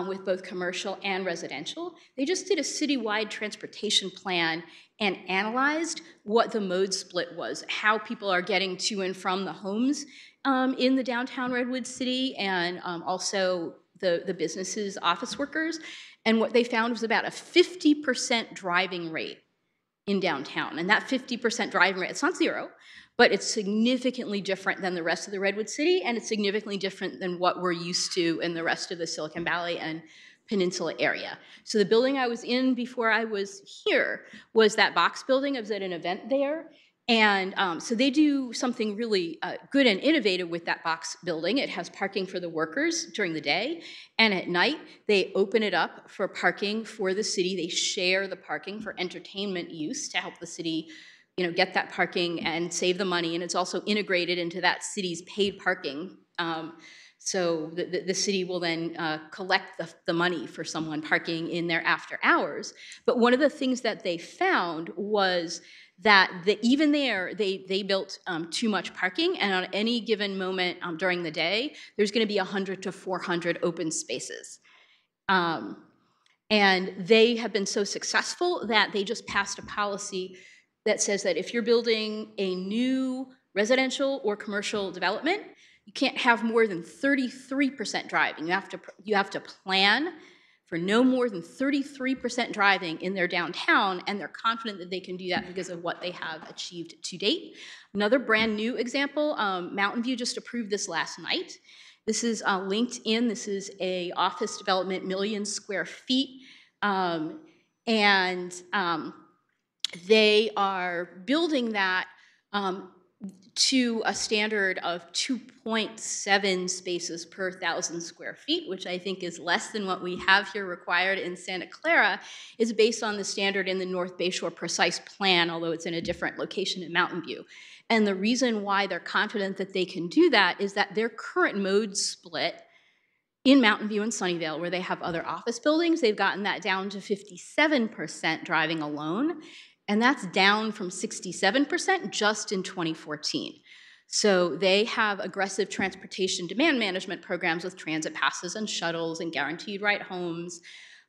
with both commercial and residential. They just did a citywide transportation plan and analyzed what the mode split was, how people are getting to and from the homes in the downtown Redwood City, and also the businesses, office workers. And what they found was about a 50% driving rate in downtown. And that 50% driving rate, it's not zero, but it's significantly different than the rest of the Redwood City, and it's significantly different than what we're used to in the rest of the Silicon Valley and Peninsula area. So the building I was in before I was here was that box building. I was at an event there. And so they do something really good and innovative with that box building. It has parking for the workers during the day, and at night they open it up for parking for the city. They share the parking for entertainment use to help the city, get that parking and save the money. And it's also integrated into that city's paid parking. So the city will then collect the money for someone parking in there after hours. But one of the things that they found was that even there, they built too much parking, and on any given moment during the day, there's going to be 100 to 400 open spaces. And they have been so successful that they just passed a policy that says that if you're building a new residential or commercial development, you can't have more than 33% driving. You have to plan for no more than 33% driving in their downtown, and they're confident that they can do that because of what they have achieved to date. Another brand new example, Mountain View just approved this last night. This is LinkedIn. This is a office development, 1 million square feet, and they are building that to a standard of 2.7 spaces per 1,000 square feet, which I think is less than what we have here required in Santa Clara, is based on the standard in the North Bayshore Precise Plan, although it's in a different location in Mountain View. And the reason why they're confident that they can do that is that their current mode split in Mountain View and Sunnyvale, where they have other office buildings, they've gotten that down to 57% driving alone. And that's down from 67% just in 2014. So they have aggressive transportation demand management programs with transit passes and shuttles and guaranteed ride homes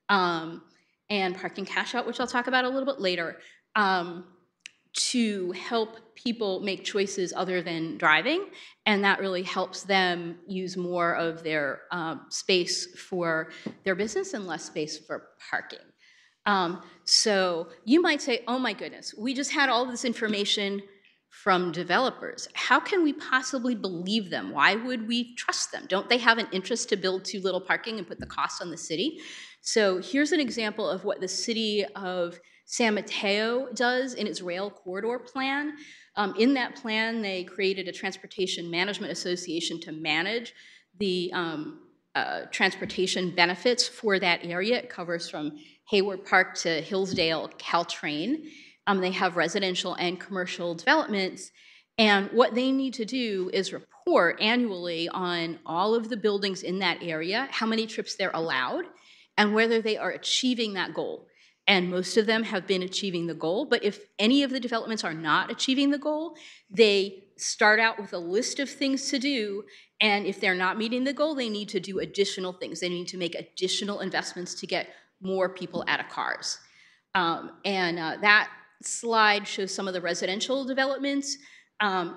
and parking cash out, which I'll talk about a little bit later, to help people make choices other than driving. And that really helps them use more of their space for their business and less space for parking. So you might say, oh my goodness, we just had all this information from developers. How can we possibly believe them? Why would we trust them? Don't they have an interest to build too little parking and put the cost on the city? So here's an example of what the city of San Mateo does in its rail corridor plan. In that plan, they created a transportation management association to manage the transportation benefits for that area. It covers from Hayward Park to Hillsdale Caltrain. They have residential and commercial developments. And what they need to do is report annually on all of the buildings in that area, how many trips they're allowed, and whether they are achieving that goal. And most of them have been achieving the goal, but if any of the developments are not achieving the goal, they start out with a list of things to do, and if they're not meeting the goal, they need to do additional things. They need to make additional investments to get more people out of cars. That slide shows some of the residential developments.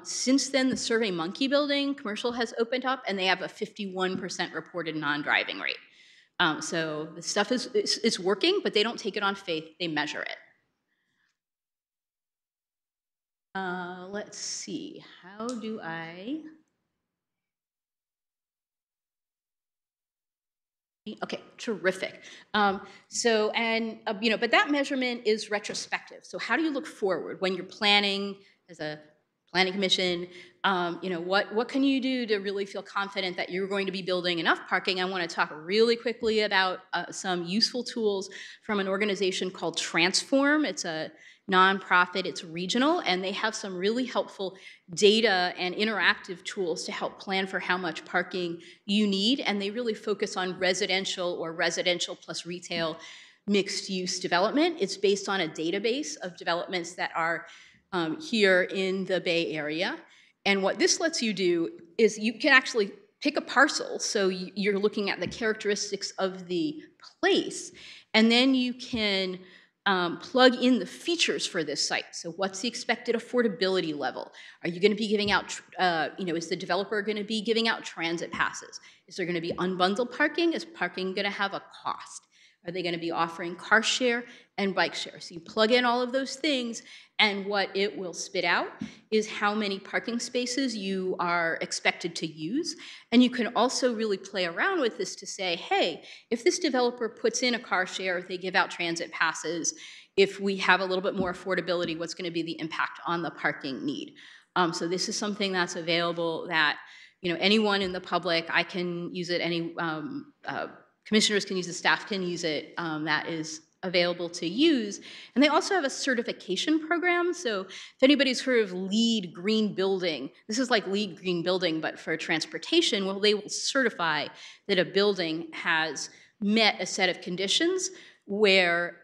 Since then, the SurveyMonkey building, commercial, has opened up, and they have a 51% reported non-driving rate. So the stuff it's working, but they don't take it on faith, they measure it. Let's see, how do I... Okay, terrific. But that measurement is retrospective. So how do you look forward when you're planning as a planning commission? What can you do to really feel confident that you're going to be building enough parking? I want to talk really quickly about some useful tools from an organization called Transform. It's a nonprofit, it's regional, and they have some really helpful data and interactive tools to help plan for how much parking you need, and they really focus on residential or residential plus retail mixed use development. It's based on a database of developments that are here in the Bay Area. And what this lets you do is you can actually pick a parcel, so you're looking at the characteristics of the place, and then you can plug in the features for this site. So what's the expected affordability level? Are you going to be giving out, is the developer going to be giving out transit passes? Is there going to be unbundled parking? Is parking going to have a cost? Are they going to be offering car share and bike share? So you plug in all of those things, and what it will spit out is how many parking spaces you are expected to use. And you can also really play around with this to say, hey, if this developer puts in a car share, if they give out transit passes, if we have a little bit more affordability, what's going to be the impact on the parking need? So this is something that's available that anyone in the public, I can use it, any commissioners can use it, staff can use it, that is available to use. And they also have a certification program. So if anybody's heard of LEED Green Building, this is like LEED Green Building, but for transportation, well, they will certify that a building has met a set of conditions where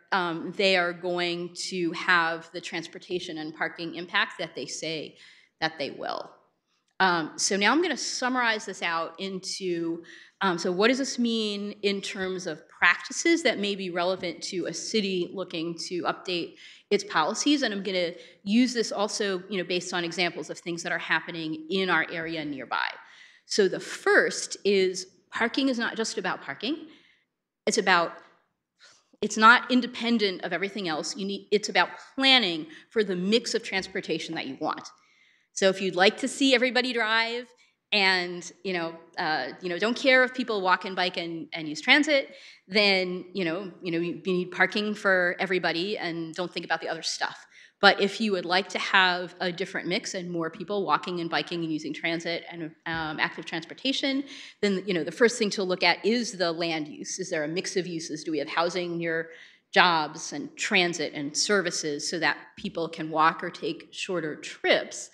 they are going to have the transportation and parking impact that they say that they will. So now I'm going to summarize this out into, so what does this mean in terms of practices that may be relevant to a city looking to update its policies? And I'm going to use this also, based on examples of things that are happening in our area nearby. So the first is parking is not just about parking. It's not independent of everything else. It's about planning for the mix of transportation that you want. So if you'd like to see everybody drive and don't care if people walk and bike and use transit, then you need parking for everybody and don't think about the other stuff. But if you would like to have a different mix and more people walking and biking and using transit and active transportation, then the first thing to look at is the land use. Is there a mix of uses? Do we have housing near jobs and transit and services so that people can walk or take shorter trips?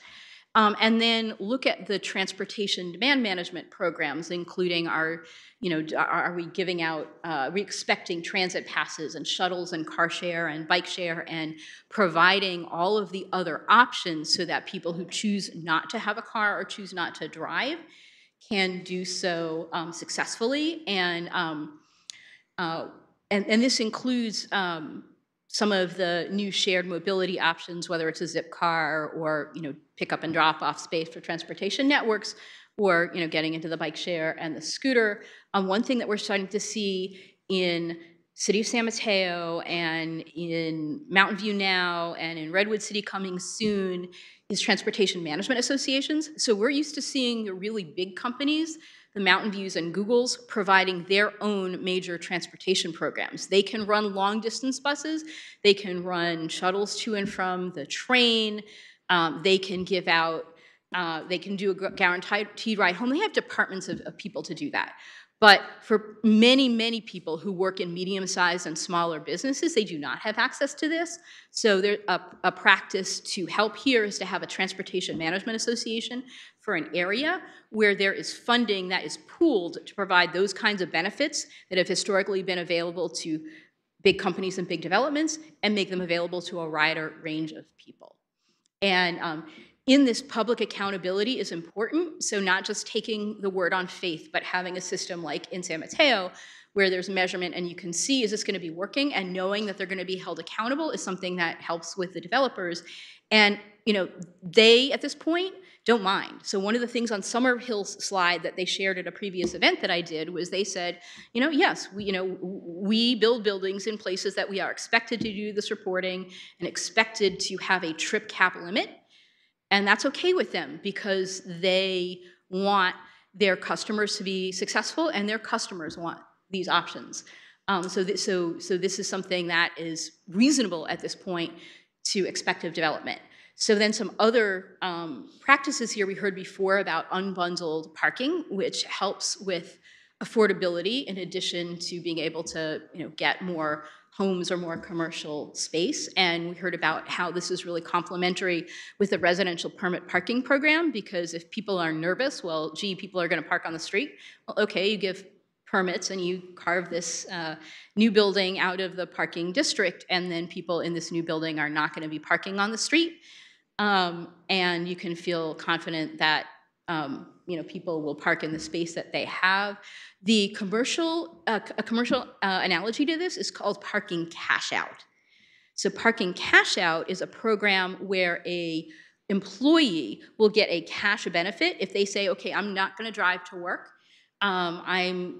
And then look at the transportation demand management programs, including are we giving out, are we expecting transit passes and shuttles and car share and bike share and providing all of the other options so that people who choose not to have a car or choose not to drive can do so successfully. And this includes some of the new shared mobility options, whether it's a zip car or pick up and drop off space for transportation networks, or getting into the bike share and the scooter. One thing that we're starting to see in City of San Mateo and in Mountain View now and in Redwood City coming soon is transportation management associations. So we're used to seeing the really big companies the Mountain Views and Googles providing their own major transportation programs. They can run long distance buses, they can run shuttles to and from the train, they can give out, they can do a guaranteed ride home. They have departments of people to do that. But for many, many people who work in medium-sized and smaller businesses, they do not have access to this. So there, a practice to help here is to have a transportation management association for an area where there is funding that is pooled to provide those kinds of benefits that have historically been available to big companies and big developments, and make them available to a wider range of people. And in this, public accountability is important. So not just taking the word on faith, but having a system like in San Mateo where there's measurement and you can see, is this going to be working? And knowing that they're going to be held accountable is something that helps with the developers. And they, at this point, don't mind. So one of the things on Summerhill's slide that they shared at a previous event that I did was they said, yes, we build buildings in places that we are expected to do this reporting and expected to have a trip cap limit. And that's okay with them because they want their customers to be successful and their customers want these options. So this is something that is reasonable at this point to expect of development. So then some other practices here we heard before about unbundled parking, which helps with affordability in addition to being able to get more homes or more commercial space. And we heard about how this is really complementary with the residential permit parking program, because if people are nervous, well, gee, people are going to park on the street. Well, okay, you give permits and you carve this new building out of the parking district, and then people in this new building are not going to be parking on the street. And you can feel confident that people will park in the space that they have. The commercial analogy to this is called parking cash out. So parking cash out is a program where a employee will get a cash benefit if they say, okay, I'm not going to drive to work. I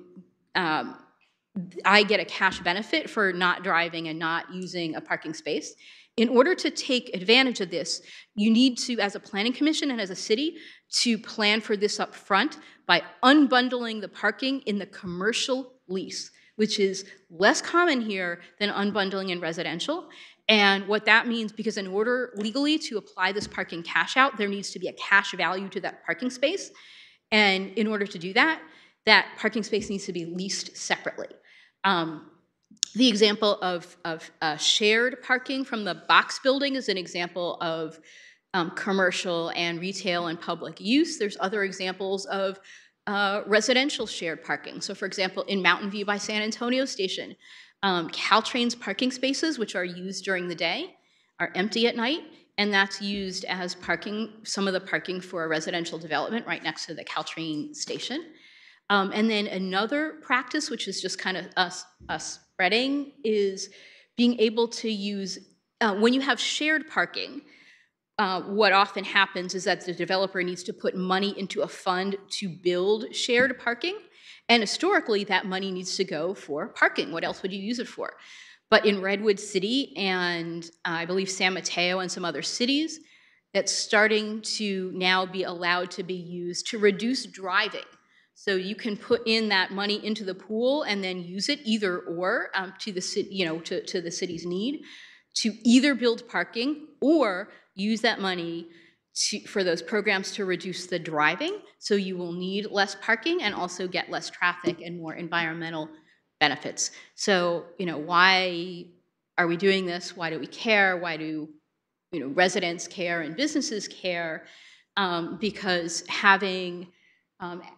get a cash benefit for not driving and not using a parking space. In order to take advantage of this, you need to, as a planning commission and as a city, to plan for this up front by unbundling the parking in the commercial lease, which is less common here than unbundling in residential. And what that means, because in order legally to apply this parking cash out, there needs to be a cash value to that parking space. And in order to do that, that parking space needs to be leased separately. The example of shared parking from the box building is an example of commercial and retail and public use. There's other examples of residential shared parking. So for example, in Mountain View by San Antonio Station, Caltrain's parking spaces, which are used during the day, are empty at night, and that's used as parking, some of the parking for a residential development right next to the Caltrain station. And then another practice, which is just kind of us spreading, is being able to use, when you have shared parking, what often happens is that the developer needs to put money into a fund to build shared parking. And historically, that money needs to go for parking. What else would you use it for? But in Redwood City and I believe San Mateo and some other cities, that's starting to now be allowed to be used to reduce driving. So you can put in that money into the pool and then use it either or to the to the city's need to either build parking or use that money for those programs to reduce the driving. So you will need less parking and also get less traffic and more environmental benefits. So why are we doing this? Why do we care? Why do residents care and businesses care? Because having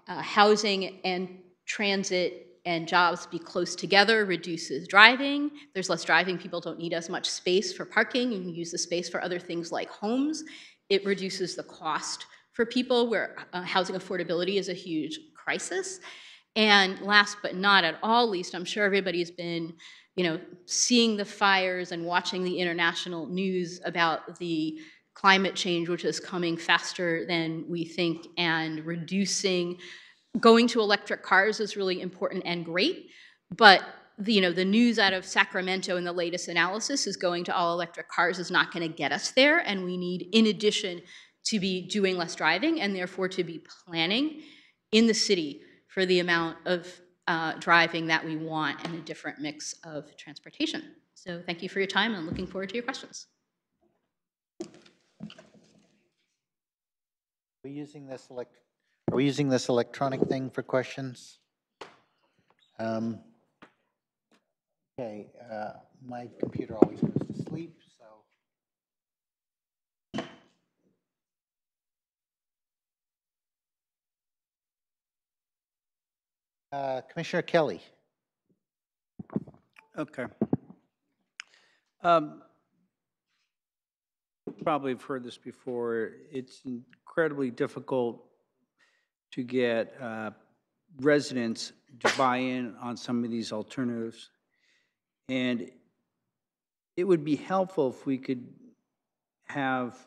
housing and transit and jobs be close together reduces driving. There's less driving. People don't need as much space for parking. You can use the space for other things like homes. It reduces the cost for people where housing affordability is a huge crisis. And last but not at all least, I'm sure everybody's been seeing the fires and watching the international news about the climate change, which is coming faster than we think, and going to electric cars is really important and great, but the news out of Sacramento in the latest analysis is going to all electric cars is not going to get us there, and we need, in addition, to be doing less driving and therefore to be planning in the city for the amount of driving that we want and a different mix of transportation. So thank you for your time and looking forward to your questions. Are we using this electronic thing for questions? Okay, my computer always goes to sleep, so. Commissioner Kelly. Okay. Probably have heard this before. It's incredibly difficult to get residents to buy in on some of these alternatives. And it would be helpful if we could have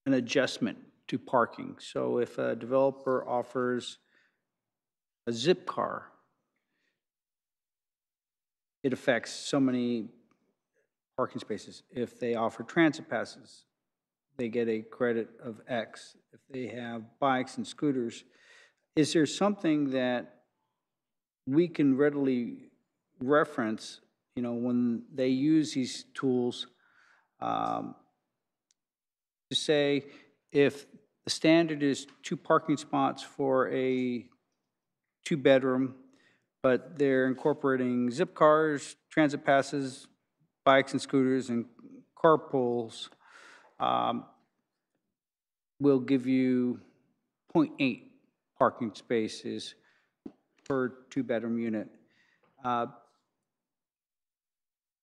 an adjustment to parking. So if a developer offers a zip car, it affects so many parking spaces. If they offer transit passes, they get a credit of X. If they have bikes and scooters, is there something that we can readily reference, when they use these tools, to say if the standard is 2 parking spots for a 2-bedroom, but they're incorporating zip cars, transit passes, bikes and scooters, and carpools, will give you 0.8 parking spaces per 2-bedroom unit.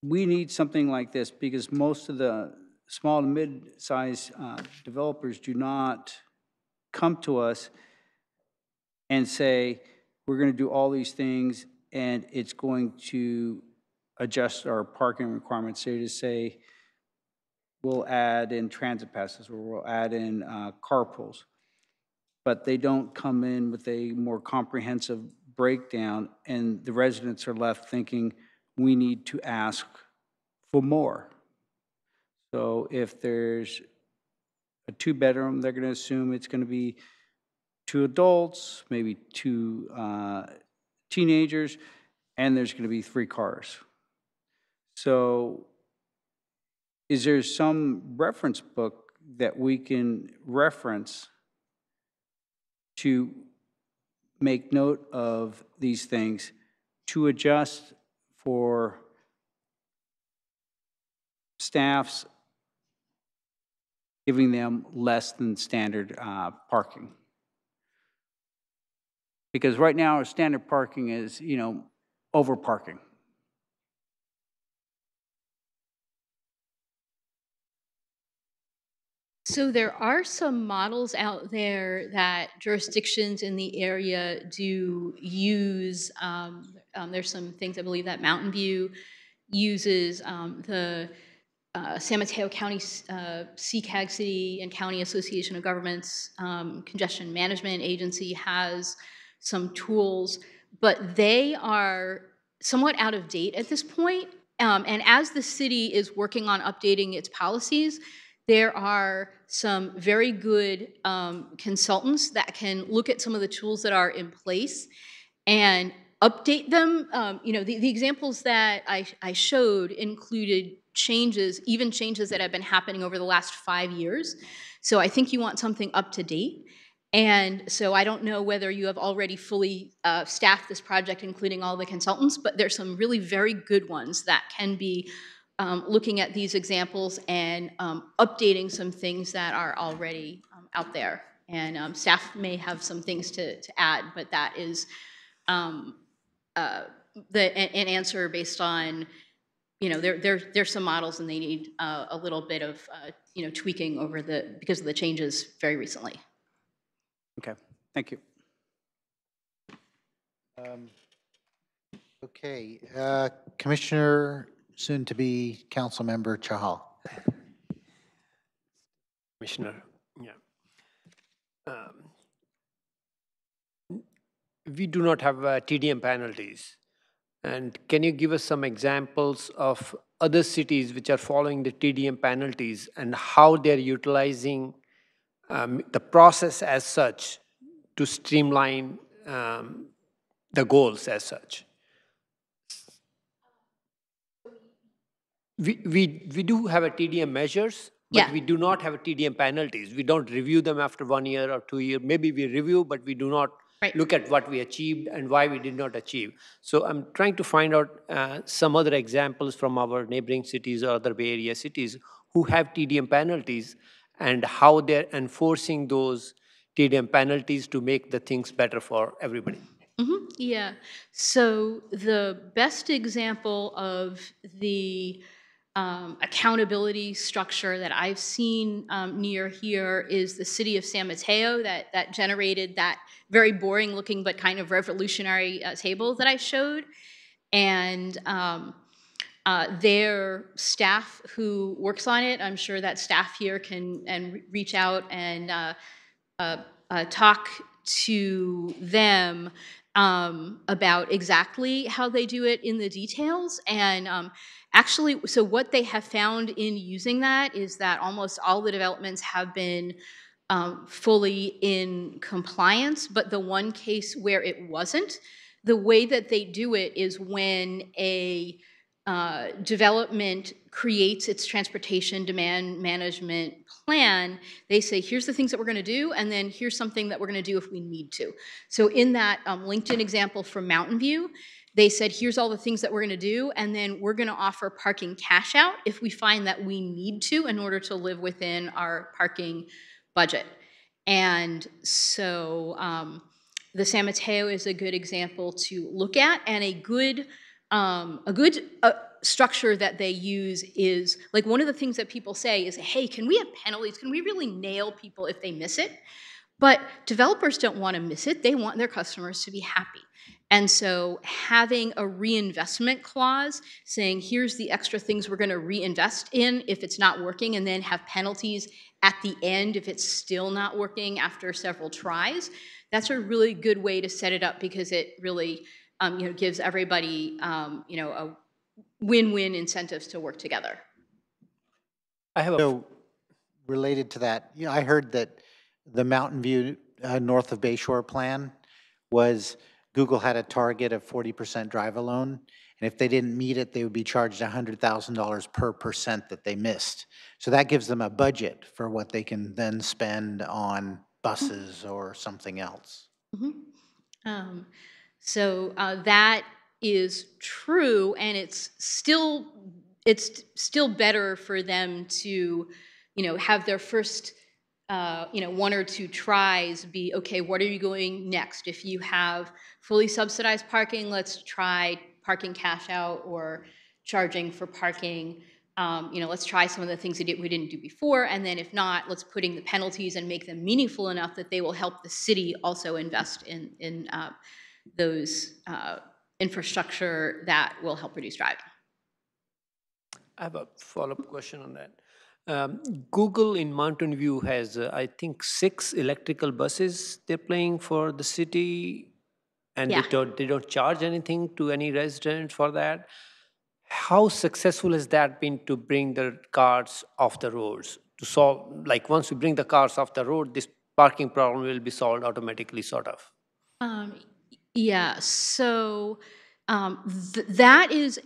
We need something like this because most of the small to mid-sized developers do not come to us and say, we're going to do all these things and it's going to adjust our parking requirements. They just say, we'll add in transit passes or we'll add in carpools. But they don't come in with a more comprehensive breakdown, and the residents are left thinking we need to ask for more. So if there's a 2-bedroom, they're going to assume it's going to be 2 adults, maybe 2 teenagers, and there's going to be 3 cars. So is there some reference book that we can reference to make note of these things, to adjust for staffs, giving them less than standard parking? Because right now our standard parking is, over parking. So there are some models out there that jurisdictions in the area do use. There's some things I believe that Mountain View uses. The San Mateo County CCAG City and County Association of Governments Congestion Management Agency has some tools, but they are somewhat out of date at this point. And as the city is working on updating its policies, there are some very good consultants that can look at some of the tools that are in place and update them. The examples that I showed included changes, even changes that have been happening over the last 5 years. So I think you want something up to date. And so I don't know whether you have already fully staffed this project, including all the consultants, but there's some really very good ones that can be looking at these examples and updating some things that are already out there. And staff may have some things to add, but that is an answer based on, there's some models and they need a little bit of, tweaking over because of the changes very recently. Okay, thank you. Okay, Commissioner, soon to be Council Member Chahal. Commissioner, we do not have TDM penalties. And can you give us some examples of other cities which are following the TDM penalties and how they're utilizing the process as such to streamline the goals as such. We do have a TDM measures, but Yeah. we do not have a TDM penalties. We don't review them after 1 year or 2 years. Maybe we review, but we do not Right. look at what we achieved and why we did not achieve. So I'm trying to find out some other examples from our neighboring cities or other Bay Area cities who have TDM penalties and how they're enforcing those TDM penalties to make the things better for everybody. Yeah. So the best example of the accountability structure that I've seen near here is the city of San Mateo that generated that very boring looking but kind of revolutionary table that I showed. And their staff who works on it, I'm sure that staff here can reach out and talk to them about exactly how they do it in the details. And actually, so what they have found in using that is that almost all the developments have been fully in compliance, but the one case where it wasn't, the way that they do it is when a development creates its transportation demand management plan, they say, here's the things that we're going to do, and then here's something that we're going to do if we need to. So in that LinkedIn example from Mountain View, they said, here's all the things that we're going to do, and then we're going to offer parking cash out if we find that we need to in order to live within our parking budget. And so the San Mateo is a good example to look at, and a good structure that they use is, like, one of the things that people say is, hey, can we have penalties? Can we really nail people if they miss it? But developers don't want to miss it. They want their customers to be happy. And so having a reinvestment clause saying, here's the extra things we're going to reinvest in if it's not working, and then have penalties at the end if it's still not working after several tries, that's a really good way to set it up, because it really gives everybody a win-win incentives to work together. I have a So related to that, I heard that the Mountain View north of Bayshore plan was Google had a target of 40% drive alone, and if they didn't meet it, they would be charged $100,000 per percent that they missed. So that gives them a budget for what they can then spend on buses or something else. So that is true, and it's still better for them to, have their first, 1 or 2 tries be, okay, what are you going next? If you have fully subsidized parking, let's try parking cash out or charging for parking. Let's try some of the things we didn't do before, and then if not, let's put in the penalties and make them meaningful enough that they will help the city also invest in those infrastructure that will help reduce driving. I have a follow-up question on that. Google in Mountain View has, I think, 6 electrical buses they're playing for the city, and Yeah. they don't charge anything to any resident for that. How successful has that been to bring the cars off the roads? To solve, like, once we bring the cars off the road, this parking problem will be solved automatically, sort of. Yeah, so that is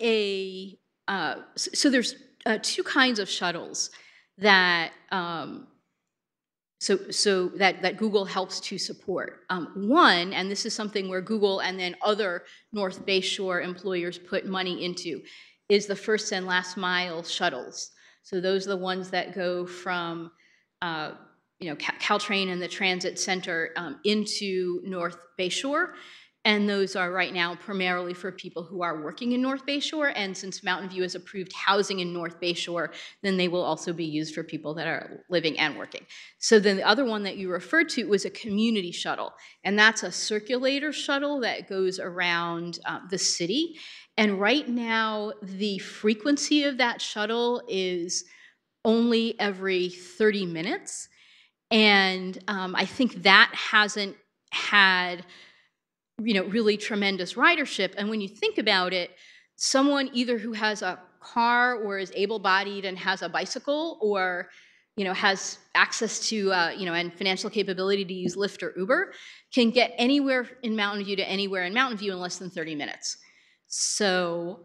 so there's 2 kinds of shuttles that that Google helps to support. One, and this is something where Google and then other North Bayshore employers put money into, is the first and last mile shuttles. So those are the ones that go from Caltrain and the transit center into North Bayshore. And those are right now primarily for people who are working in North Bayshore. And since Mountain View has approved housing in North Bayshore, then they will also be used for people that are living and working. So then the other one that you referred to was a community shuttle. And that's a circulator shuttle that goes around the city. And right now, the frequency of that shuttle is only every 30 minutes. And I think that hasn't had really tremendous ridership. And when you think about it, someone either who has a car or is able-bodied and has a bicycle, or has access to, and financial capability to use Lyft or Uber, can get anywhere in Mountain View to anywhere in Mountain View in less than 30 minutes. So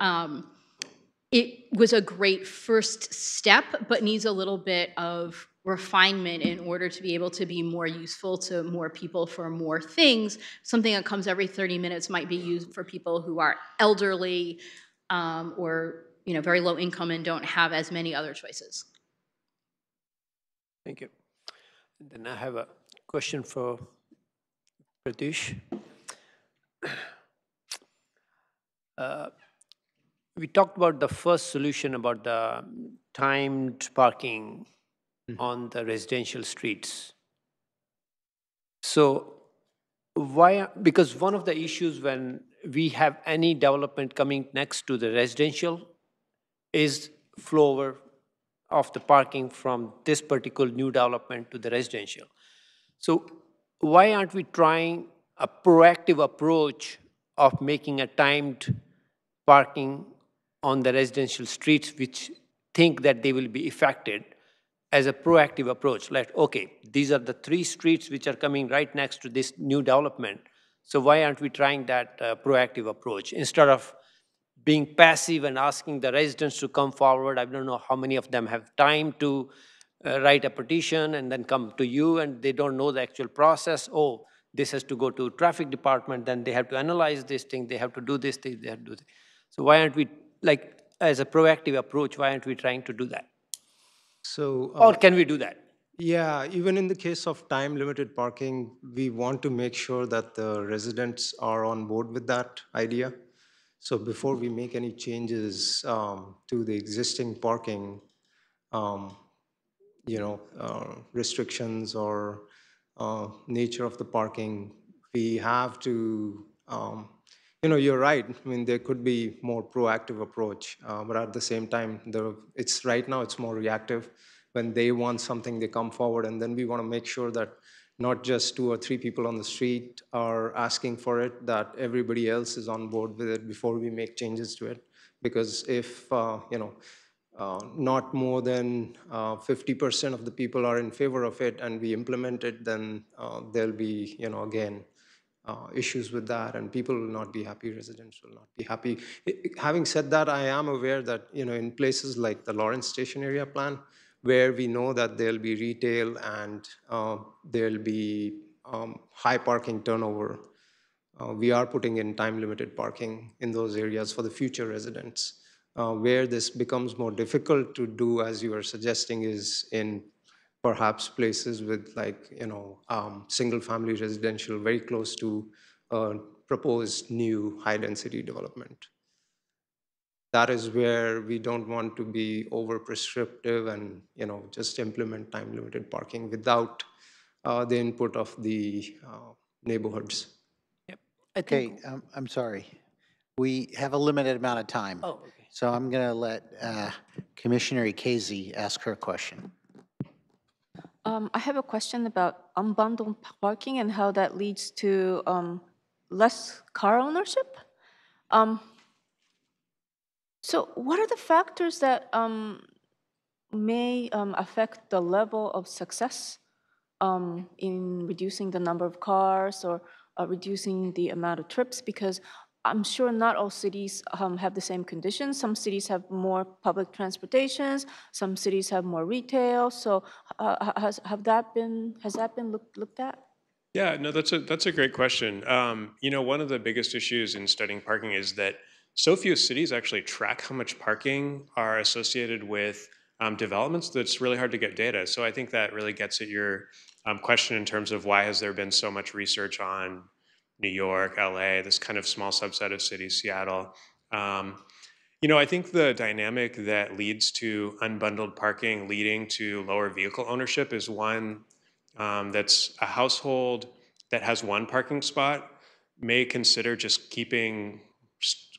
it was a great first step, but needs a little bit of refinement in order to be able to be more useful to more people for more things. Something that comes every 30 minutes might be used for people who are elderly or very low income and don't have as many other choices. Thank you. Then I have a question for Pratish. We talked about the first solution about the timed parking on the residential streets. So why, because one of the issues when we have any development coming next to the residential is flow over of the parking from this particular new development to the residential. So why aren't we trying a proactive approach of making a timed parking on the residential streets which think that they will be affected as a proactive approach? Like, okay, these are the 3 streets which are coming right next to this new development. So why aren't we trying that proactive approach instead of being passive and asking the residents to come forward? I don't know how many of them have time to write a petition and then come to you, and they don't know the actual process. Oh, this has to go to traffic department, then they have to analyze this thing, they have to do this thing, they have to do this. So why aren't we, like, as a proactive approach, why aren't we trying to do that? So, Or can we do that? yeah, even in the case of time-limited parking, we want to make sure that the residents are on board with that idea. So before we make any changes to the existing parking, restrictions or nature of the parking, we have to, you're right. I mean, there could be more proactive approach, but at the same time, it's right now it's more reactive. When they want something, they come forward, and then we want to make sure that not just 2 or 3 people on the street are asking for it, that everybody else is on board with it before we make changes to it. Because if, not more than 50% of the people are in favor of it and we implement it, then there'll be, again, issues with that, and people will not be happy, residents will not be happy. Having said that, I am aware that, in places like the Lawrence Station area plan, where we know that there'll be retail and there'll be high parking turnover, we are putting in time-limited parking in those areas for the future residents. Where this becomes more difficult to do, as you are suggesting, is in perhaps places with single-family residential very close to proposed new high-density development. That is where we don't want to be over-prescriptive and just implement time-limited parking without the input of the neighborhoods. Yep. I think, Okay, I'm sorry. We have a limited amount of time. oh, okay. So I'm going to let Commissioner Ikezi ask her question. I have a question about unbundled parking and how that leads to less car ownership. So what are the factors that may affect the level of success in reducing the number of cars or reducing the amount of trips? Because I'm sure not all cities have the same conditions. Some cities have more public transportations. Some cities have more retail. So has that been looked at? Yeah, no, that's a great question. One of the biggest issues in studying parking is that so few cities actually track how much parking are associated with developments that it's really hard to get data. So I think that really gets at your question in terms of why has there been so much research on New York, LA, this kind of small subset of cities, Seattle. I think the dynamic that leads to unbundled parking leading to lower vehicle ownership is one that's a household that has one parking spot may consider just keeping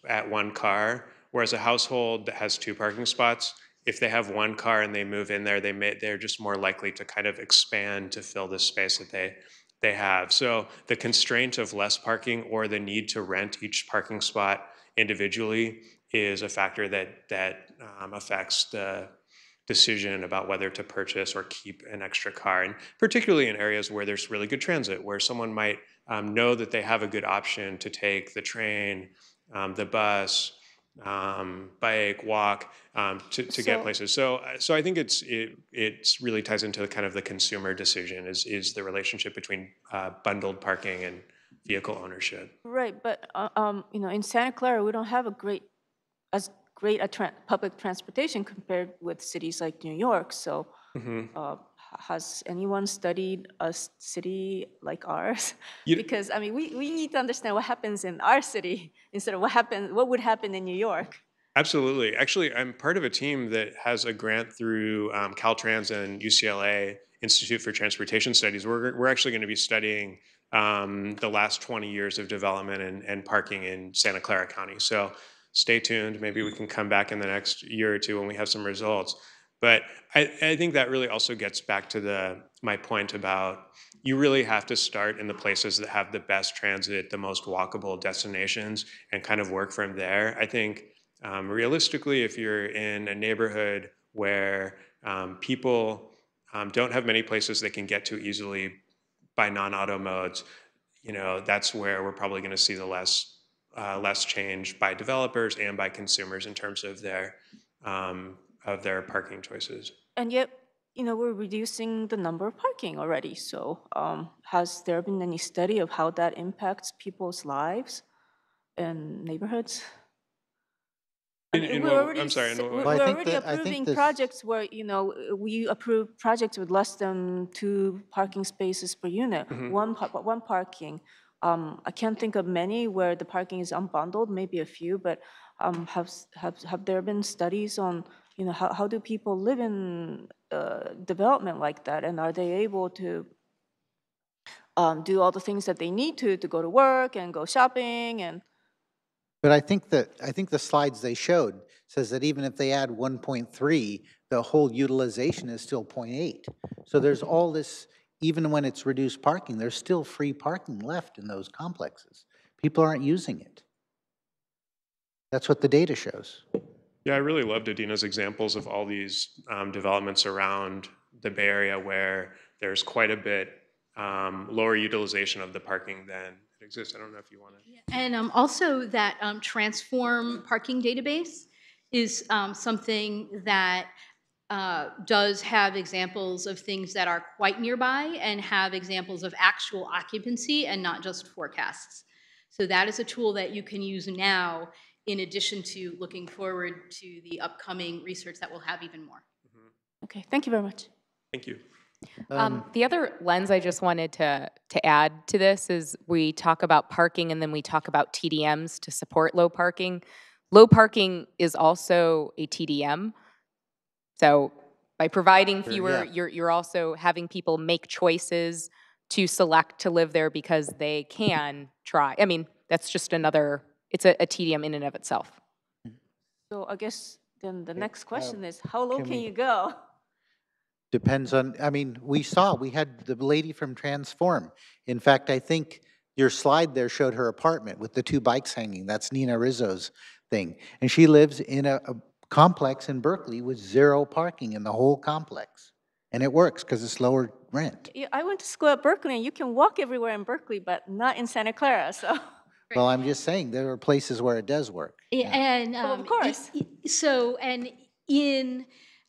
at one car, whereas a household that has 2 parking spots, if they have one car and they move in there, they're just more likely to kind of expand to fill the space that they have. So the constraint of less parking or the need to rent each parking spot individually is a factor that affects the decision about whether to purchase or keep an extra car, and particularly in areas where there's really good transit, where someone might know that they have a good option to take the train, the bus, bike, walk to get places. So I think it's really ties into kind of the consumer decision is the relationship between bundled parking and vehicle ownership. Right, but in Santa Clara, we don't have as great a public transportation compared with cities like New York. So, has anyone studied a city like ours? Because I mean, we need to understand what happens in our city instead of what would happen in New York. Absolutely. Actually, I'm part of a team that has a grant through Caltrans and UCLA Institute for Transportation Studies. We're actually going to be studying the last 20 years of development and parking in Santa Clara County. So stay tuned. Maybe we can come back in the next year or two when we have some results. But I think that really also gets back to my point about you really have to start in the places that have the best transit, the most walkable destinations, and kind of work from there. I think realistically, if you're in a neighborhood where people don't have many places they can get to easily by non-auto modes, that's where we're probably going to see the less change by developers and by consumers in terms of their parking choices. And yet, we're reducing the number of parking already. So, has there been any study of how that impacts people's lives and neighborhoods? I'm sorry. We're already approving projects where, we approve projects with less than 2 parking spaces per unit, one parking. I can't think of many where the parking is unbundled, maybe a few, but have there been studies on, how do people live in development like that, and are they able to do all the things that they need to go to work and go shopping and? But I think the slides they showed says that even if they add 1.3, the whole utilization is still 0.8. So there's all this, even when it's reduced parking, there's still free parking left in those complexes. People aren't using it. That's what the data shows. Yeah, I really loved Adina's examples of all these developments around the Bay Area where there's quite a bit lower utilization of the parking than it exists. I don't know if you want to. Yeah. And also that transform parking database is something that does have examples of things that are quite nearby and have examples of actual occupancy and not just forecasts. So that is a tool that you can use now in addition to looking forward to the upcoming research that will have even more. Okay, thank you very much. Thank you. The other lens I just wanted to add to this is we talk about parking and then we talk about TDMs to support low parking. Low parking is also a TDM. So by providing fewer, you're also having people make choices to select to live there because they can try. I mean, that's just another, it's a TDM in and of itself. So I guess then the next question is, how low can you go? Depends on, I mean, we had the lady from Transform. In fact, I think your slide there showed her apartment with the 2 bikes hanging. That's Nina Rizzo's thing. And she lives in a complex in Berkeley with 0 parking in the whole complex. And it works because it's lower rent. Yeah, I went to school at Berkeley, and you can walk everywhere in Berkeley, but not in Santa Clara, so. Well, I'm just saying there are places where it does work. Yeah. And of course. So, and in,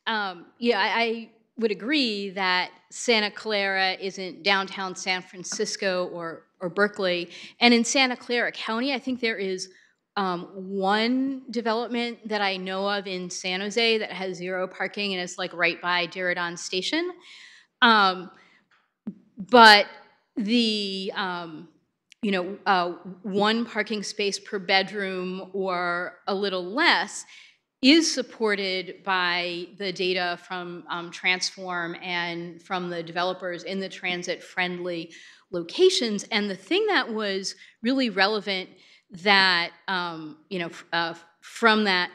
I would agree that Santa Clara isn't downtown San Francisco or Berkeley. And in Santa Clara County, I think there is one development that I know of in San Jose that has 0 parking, and it's like right by Diridon Station. But the, 1 parking space per bedroom or a little less is supported by the data from Transform and from the developers in the transit-friendly locations. And the thing that was really relevant that, from that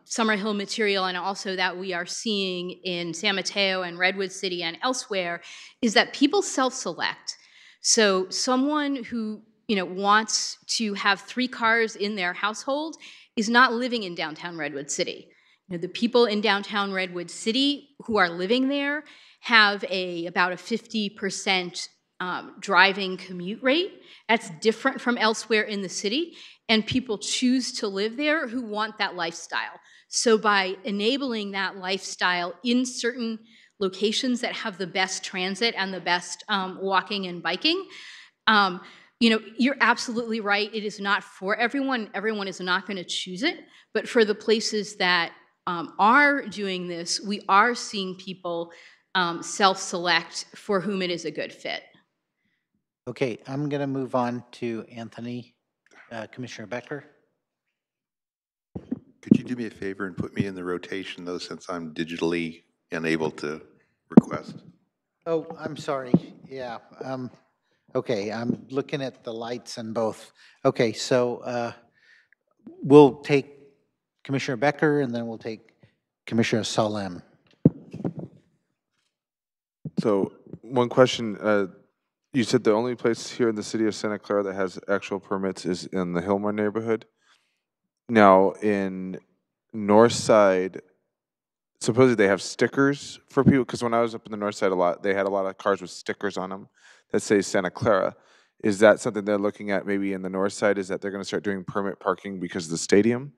Summerhill material and also that we are seeing in San Mateo and Redwood City and elsewhere is that people self-select. So someone who wants to have 3 cars in their household is not living in downtown Redwood City. the people in downtown Redwood City who are living there have about a 50% driving commute rate. That's different from elsewhere in the city, and people choose to live there who want that lifestyle. So by enabling that lifestyle in certain locations that have the best transit and the best walking and biking, you're absolutely right. It is not for everyone. Everyone is not going to choose it. But for the places that are doing this, we are seeing people self-select for whom it is a good fit. Okay, I'm going to move on to Anthony, Commissioner Becker. Could you do me a favor and put me in the rotation, though, since I'm digitally unable to request? Oh, I'm sorry. Yeah. Okay, I'm looking at the lights and both. Okay, so we'll take Commissioner Becker and then we'll take Commissioner Salem. So one question, you said the only place here in the city of Santa Clara that has actual permits is in the Hillmore neighborhood. Now, in North Side, supposedly they have stickers for people, because when I was up in the North Side a lot, they had a lot of cars with stickers on them that say Santa Clara. Is that something they're looking at maybe in the North Side, is that they're going to start doing permit parking because of the stadium?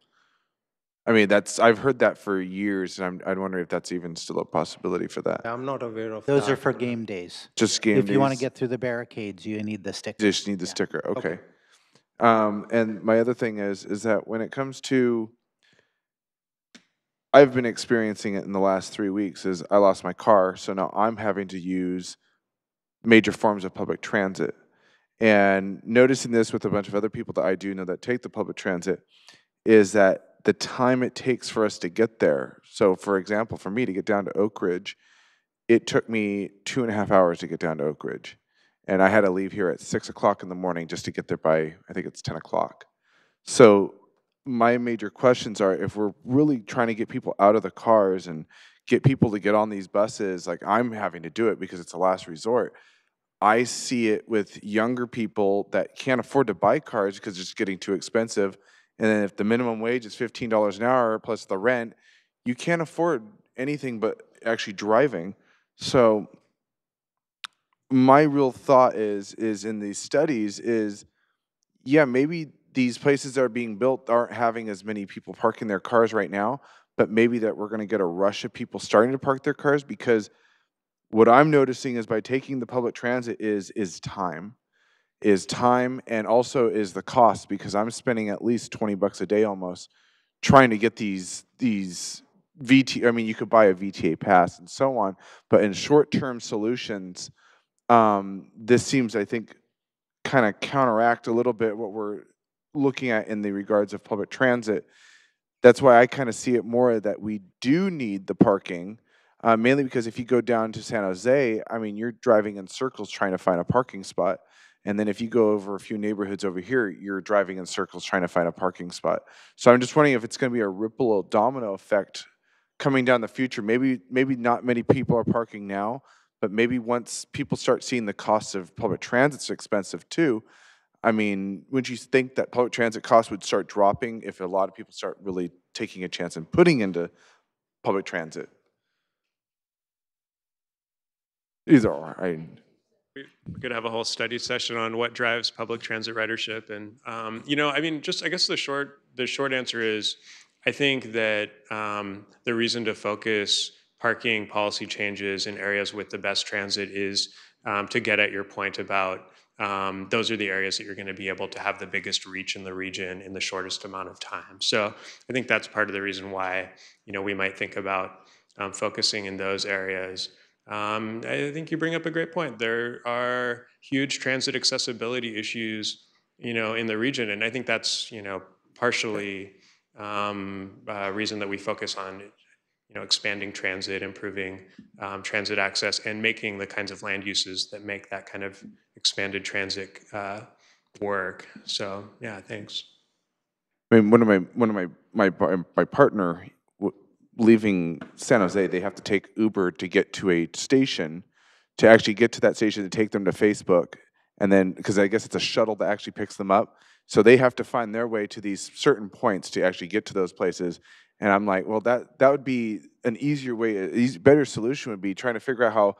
I mean, I've heard that for years, and I'm wondering if that's even still a possibility for that. I'm not aware of Those that. are for game days. Just game days? If you want to get through the barricades, you need the sticker. Just need the sticker, okay. And my other thing is that when it comes to, I've been experiencing it in the last 3 weeks, is I lost my car, so now I'm having to use major forms of public transit. And noticing this with a bunch of other people that I do know that take the public transit, is that the time it takes for us to get there. So for example, for me to get down to Oak Ridge, it took me 2.5 hours to get down to Oak Ridge. And I had to leave here at 6 o'clock in the morning just to get there by, I think it's 10 o'clock. So my major questions are, if we're really trying to get people out of the cars and get people to get on these buses, like I'm having to do it because it's a last resort. I see it with younger people that can't afford to buy cars because it's getting too expensive. And then if the minimum wage is $15 an hour plus the rent, you can't afford anything but actually driving. So my real thought is in these studies is, yeah, maybe these places that are being built aren't having as many people parking their cars right now, but maybe that we're going to get a rush of people starting to park their cars, because what I'm noticing is by taking the public transit is time and also is the cost, because I'm spending at least $20 a day almost trying to get these VT, I mean, you could buy a VTA pass and so on, but in short-term solutions, this seems, I think, kind of counteract a little bit what we're looking at in the regards of public transit. That's why I kind of see it more that we do need the parking, mainly because if you go down to San Jose, I mean, you're driving in circles trying to find a parking spot. And then if you go over a few neighborhoods over here, you're driving in circles trying to find a parking spot. So I'm just wondering if it's going to be a ripple domino effect coming down the future. Maybe not many people are parking now, but maybe once people start seeing the cost of public transit's expensive too. I mean, wouldn't you think that public transit costs would start dropping if a lot of people start really taking a chance and putting into public transit? Either or. We could have a whole study session on what drives public transit ridership, and I mean, I guess the short answer is, I think that the reason to focus parking policy changes in areas with the best transit is to get at your point about those are the areas that you're going to be able to have the biggest reach in the region in the shortest amount of time. So I think that's part of the reason why we might think about focusing in those areas. I think you bring up a great point. There are huge transit accessibility issues, in the region, and I think that's, partially a reason that we focus on, expanding transit, improving transit access, and making the kinds of land uses that make that kind of expanded transit work. So, yeah, thanks. I mean, one of my partner leaving San Jose, they have to take Uber to get to a station, to actually get to that station to take them to Facebook, and then because I guess it's a shuttle that actually picks them up, so they have to find their way to these certain points to actually get to those places, And I'm like, well, that would be an easier way, better solution would be trying to figure out how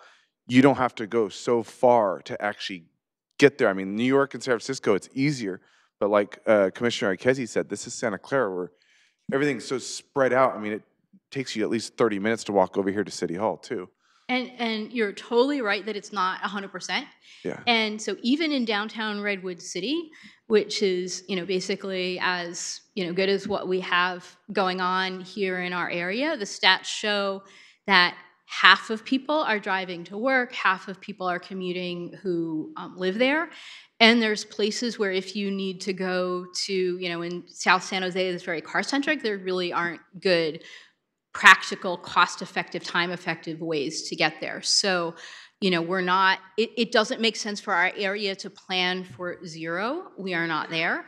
you don't have to go so far to actually get there. I mean, New York and San Francisco, it's easier. But like Commissioner Ikezi said, this is Santa Clara where everything's so spread out. I mean, it takes you at least 30 minutes to walk over here to City Hall, too. And you're totally right that it's not 100%. Yeah. And so even in downtown Redwood City, which is, basically as, good as what we have going on here in our area, the stats show that half of people are driving to work, half of people are commuting who live there. And there's places where if you need to go to, in South San Jose, that's very car-centric, there really aren't good practical, cost-effective, time-effective ways to get there. So, we're not, it doesn't make sense for our area to plan for zero. We are not there.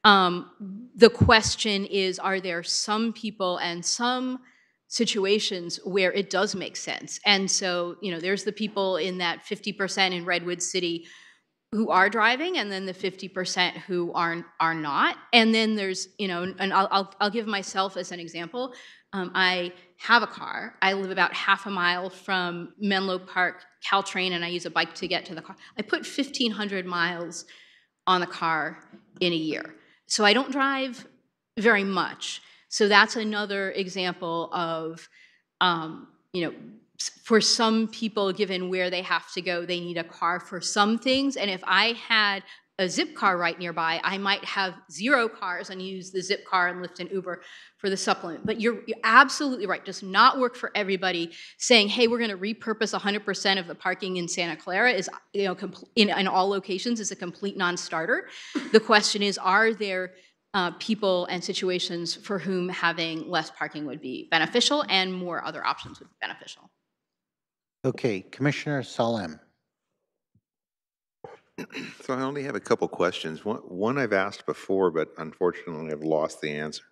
The question is, are there some people and some situations where it does make sense? And so, there's the people in that 50% in Redwood City who are driving, and then the 50% who are not. And then there's, and I'll give myself as an example. I have a car. I live about half a mile from Menlo Park Caltrain, and I use a bike to get to the car. I put 1,500 miles on the car in a year. So I don't drive very much. So that's another example of, for some people, given where they have to go, they need a car for some things. And if I had a Zip car right nearby, I might have 0 cars and use the Zip car and Lyft and Uber for the supplement. But you're absolutely right. It does not work for everybody. Saying, hey, we're going to repurpose 100% of the parking in Santa Clara is, in all locations is a complete non-starter. The question is, are there people and situations for whom having less parking would be beneficial and more other options would be beneficial? Okay, Commissioner Salem. So I only have a couple questions. One I've asked before, but unfortunately I've lost the answer.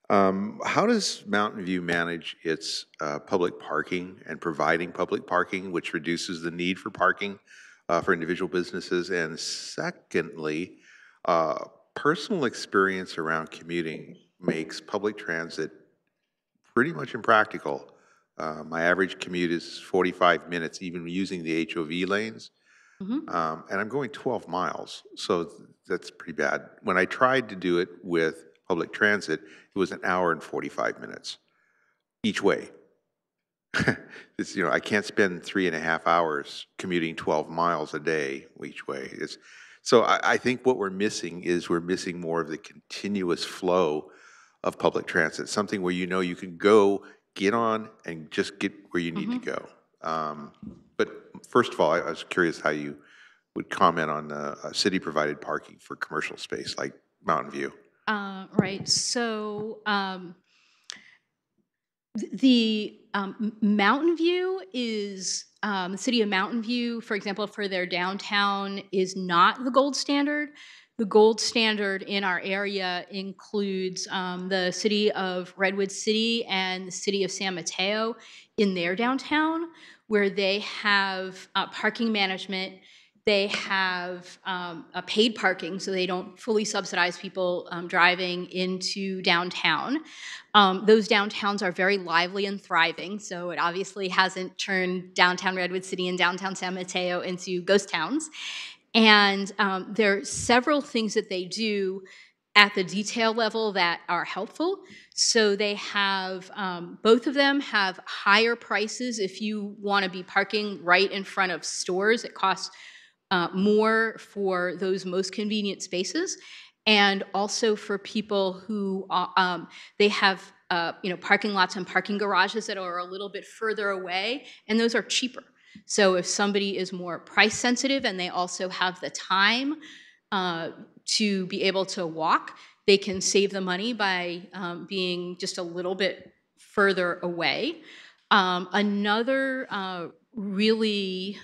How does Mountain View manage its public parking and providing public parking, which reduces the need for parking for individual businesses? And secondly, personal experience around commuting makes public transit pretty much impractical. My average commute is 45 minutes, even using the HOV lanes. And I'm going 12 miles, so that's pretty bad. When I tried to do it with public transit, it was 1 hour and 45 minutes each way. It's, I can't spend 3.5 hours commuting 12 miles a day each way. So I think what we're missing is we're missing more of the continuous flow of public transit, something where you can go, get on, and just get where you need to go. But first of all, I was curious how you would comment on city-provided parking for commercial space like Mountain View. Right. So the Mountain View is, the city of Mountain View, for example, for their downtown is not the gold standard. The gold standard in our area includes the city of Redwood City and the city of San Mateo in their downtown, where they have parking management. They have a paid parking, so they don't fully subsidize people driving into downtown. Those downtowns are very lively and thriving, so it obviously hasn't turned downtown Redwood City and downtown San Mateo into ghost towns. And there are several things that they do at the detail level that are helpful. So they have, both of them have higher prices if you want to be parking right in front of stores. It costs more for those most convenient spaces. And also for people who, they have parking lots and parking garages that are a little bit further away, and those are cheaper. So if somebody is more price sensitive and they also have the time to be able to walk, they can save the money by being just a little bit further away. Another really,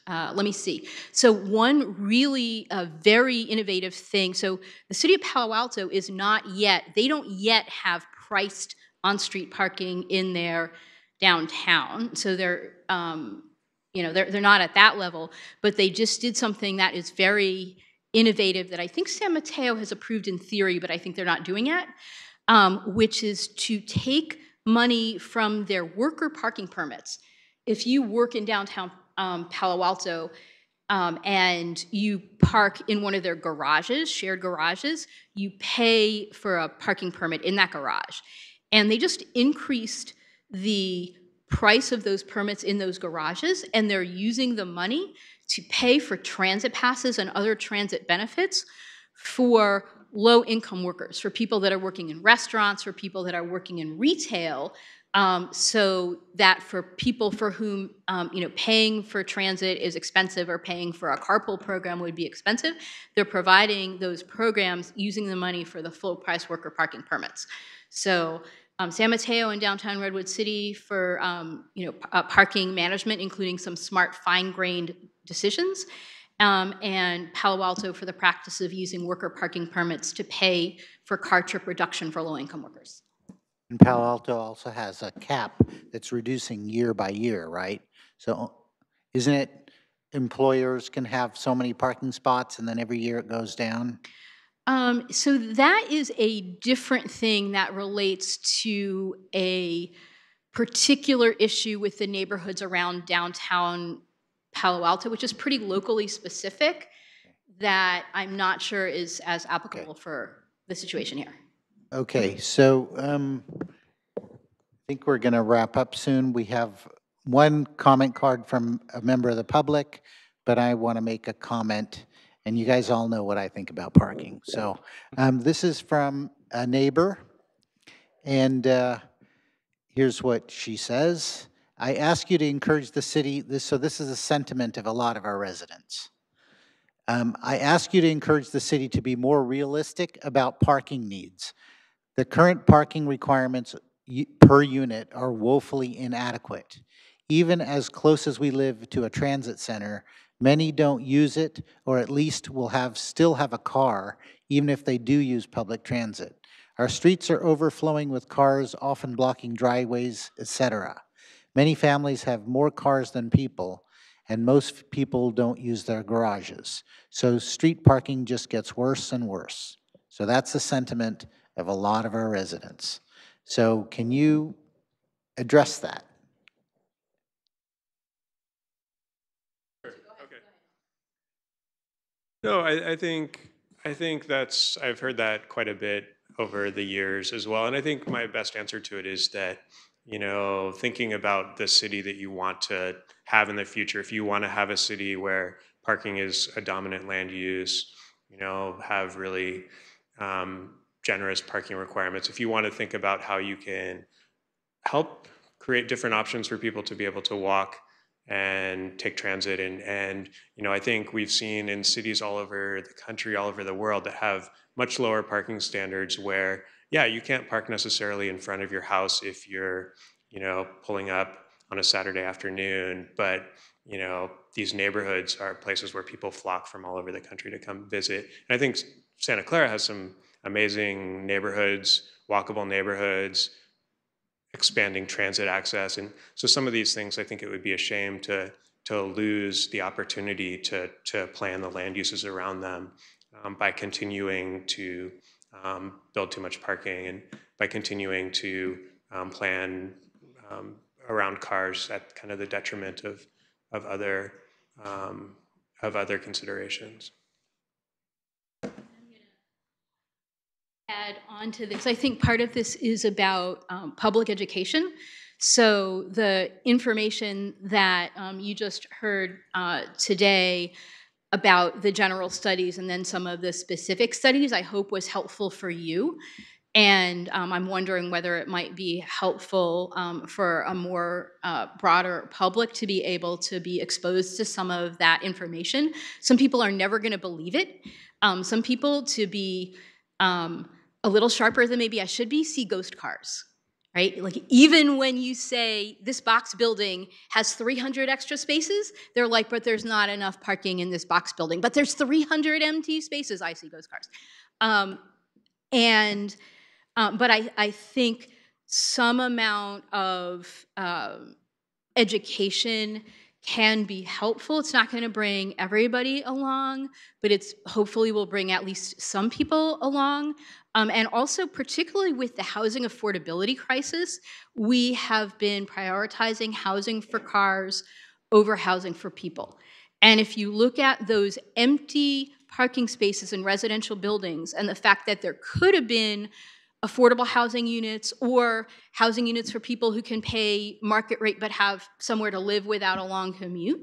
let me see. So one really very innovative thing, so the city of Palo Alto is not yet, they don't yet have priced on-street parking in their downtown. So they're, they're not at that level, but they just did something that is very innovative that I think San Mateo has approved in theory, but I think they're not doing it. which is to take money from their worker parking permits. If you work in downtown Palo Alto and you park in one of their garages, shared garages, you pay for a parking permit in that garage. And they just increased the price of those permits in those garages, and they're using the money to pay for transit passes and other transit benefits for low-income workers, for people that are working in restaurants, for people that are working in retail, so that for people for whom paying for transit is expensive or paying for a carpool program would be expensive, they're providing those programs using the money for the full-price worker parking permits. So San Mateo and downtown Redwood City for parking management, including some smart, fine-grained decisions, and Palo Alto for the practice of using worker parking permits to pay for car trip reduction for low-income workers. And Palo Alto also has a cap that's reducing year by year, right? So isn't it employers can have so many parking spots and then every year it goes down? So that is a different thing that relates to a particular issue with the neighborhoods around downtown Palo Alto, which is pretty locally specific, that I'm not sure is as applicable for the situation here. Okay, so I think we're going to wrap up soon. We have one comment card from a member of the public, but I want to make a comment, and you guys all know what I think about parking. So this is from a neighbor, and here's what she says. I ask you to encourage the city, so this is a sentiment of a lot of our residents. I ask you to encourage the city to be more realistic about parking needs. The current parking requirements per unit are woefully inadequate. Even as close as we live to a transit center, many don't use it, or at least will still have a car, even if they do use public transit. Our streets are overflowing with cars, often blocking driveways, etc. Many families have more cars than people, and most people don't use their garages. So street parking just gets worse and worse. So that's the sentiment of a lot of our residents. So can you address that? Okay. No, I think that's, I've heard that quite a bit over the years as well. And I think my best answer to it is that, thinking about the city that you want to have in the future, if you want to have a city where parking is a dominant land use, have really generous parking requirements, if you want to think about how you can help create different options for people to be able to walk and take transit. And I think we've seen in cities all over the country, all over the world, that have much lower parking standards where, yeah, you can't park necessarily in front of your house if you're, pulling up on a Saturday afternoon, but these neighborhoods are places where people flock from all over the country to come visit. And I think Santa Clara has some amazing neighborhoods, walkable neighborhoods, expanding transit access. And so some of these things, I think it would be a shame to lose the opportunity to plan the land uses around them by continuing to build too much parking and by continuing to plan around cars at kind of the detriment of other considerations. Add on to this, I think part of this is about public education. So the information that you just heard today about the general studies and then some of the specific studies, I hope was helpful for you. And I'm wondering whether it might be helpful for a more broader public to be able to be exposed to some of that information. Some people are never going to believe it. Some people, to be a little sharper than maybe I should be, see ghost cars, right? Like even when you say this box building has 300 extra spaces, they're like, but there's not enough parking in this box building. But there's 300 empty spaces. I see ghost cars. But I think some amount of education can be helpful. It's not going to bring everybody along, but it's hopefully will bring at least some people along. And also, particularly with the housing affordability crisis, we have been prioritizing housing for cars over housing for people. And if you look at those empty parking spaces in residential buildings and the fact that there could have been affordable housing units or housing units for people who can pay market rate but have somewhere to live without a long commute,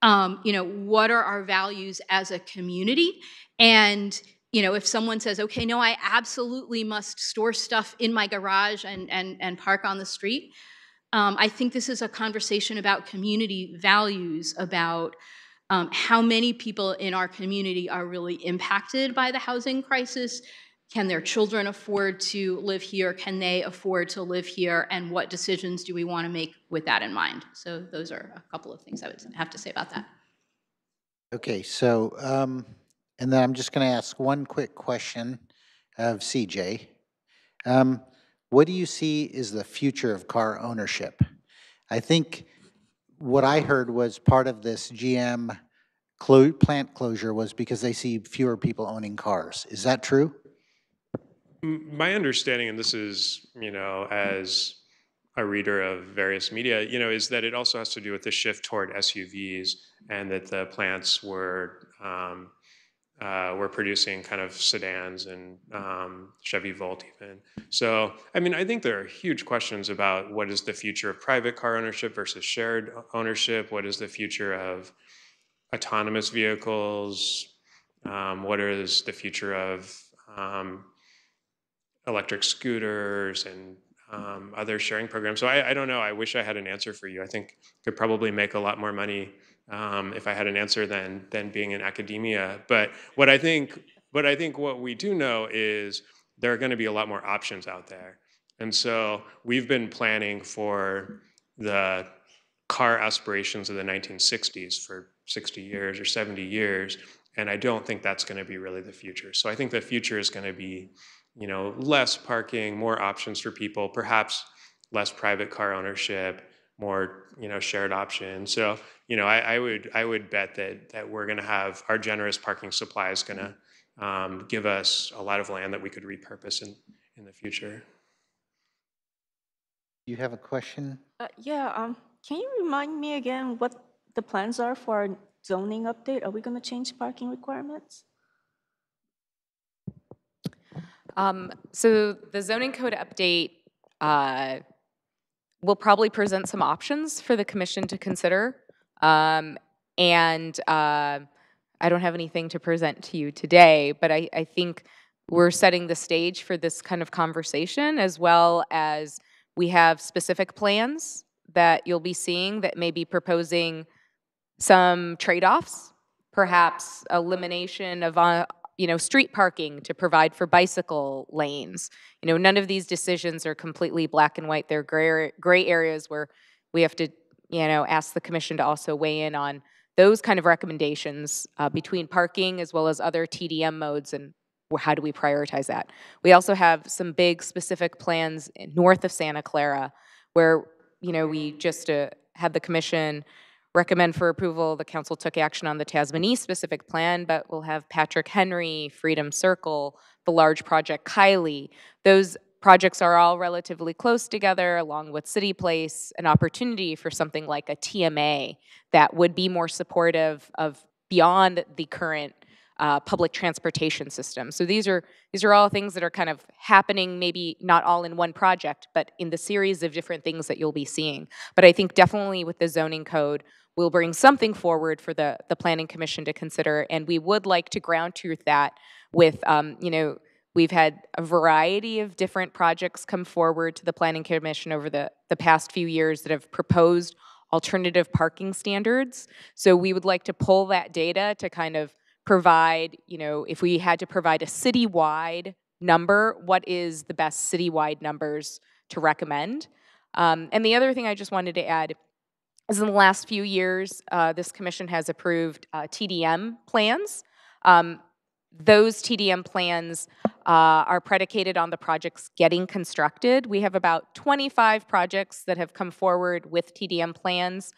what are our values as a community? And if someone says, okay, no, I absolutely must store stuff in my garage and park on the street, I think this is a conversation about community values, about how many people in our community are really impacted by the housing crisis. Can their children afford to live here? Can they afford to live here? And what decisions do we want to make with that in mind? So those are a couple of things I would have to say about that. Okay, so, and then I'm just going to ask one quick question of CJ. What do you see is the future of car ownership? I think what I heard was part of this GM plant closure was because they see fewer people owning cars. Is that true? My understanding, and this is, as a reader of various media, is that it also has to do with the shift toward SUVs, and that the plants were producing kind of sedans and Chevy Volt even. So, I think there are huge questions about what is the future of private car ownership versus shared ownership. What is the future of autonomous vehicles? What is the future of electric scooters and other sharing programs? So I don't know. I wish I had an answer for you. I think I could probably make a lot more money if I had an answer than being in academia. But what I think what we do know is there are going to be a lot more options out there. And so we've been planning for the car aspirations of the 1960s for 60 years or 70 years. And I don't think that's going to be really the future. So I think the future is going to be, less parking, more options for people, perhaps less private car ownership, more, shared options. So, I would bet that we're going to have our generous parking supply is going to give us a lot of land that we could repurpose in the future. You have a question? Yeah, can you remind me again what the plans are for our zoning update? Are we going to change parking requirements? So the zoning code update will probably present some options for the commission to consider. And I don't have anything to present to you today, but I think we're setting the stage for this kind of conversation, as well as we have specific plans that you'll be seeing that may be proposing some trade-offs, perhaps elimination of street parking to provide for bicycle lanes. None of these decisions are completely black and white. They're gray areas where we have to, ask the commission to also weigh in on those kind of recommendations between parking as well as other TDM modes, and how do we prioritize that. We also have some big specific plans north of Santa Clara where, we just had the commission recommend for approval. The council took action on the Tasmanie specific plan, but we'll have Patrick Henry, Freedom Circle, the large project Kylie. Those projects are all relatively close together, along with City Place, an opportunity for something like a TMA that would be more supportive of beyond the current public transportation system. So these are all things that are kind of happening, maybe not all in one project, but in the series of different things that you'll be seeing. But I think definitely with the zoning code, we'll bring something forward for the Planning Commission to consider, and we would like to ground truth that with, we've had a variety of different projects come forward to the Planning Commission over the past few years that have proposed alternative parking standards. So we would like to pull that data to kind of provide, if we had to provide a citywide number, what is the best citywide numbers to recommend? And the other thing I just wanted to add is in the last few years, this commission has approved TDM plans. Those TDM plans are predicated on the projects getting constructed. We have about 25 projects that have come forward with TDM plans.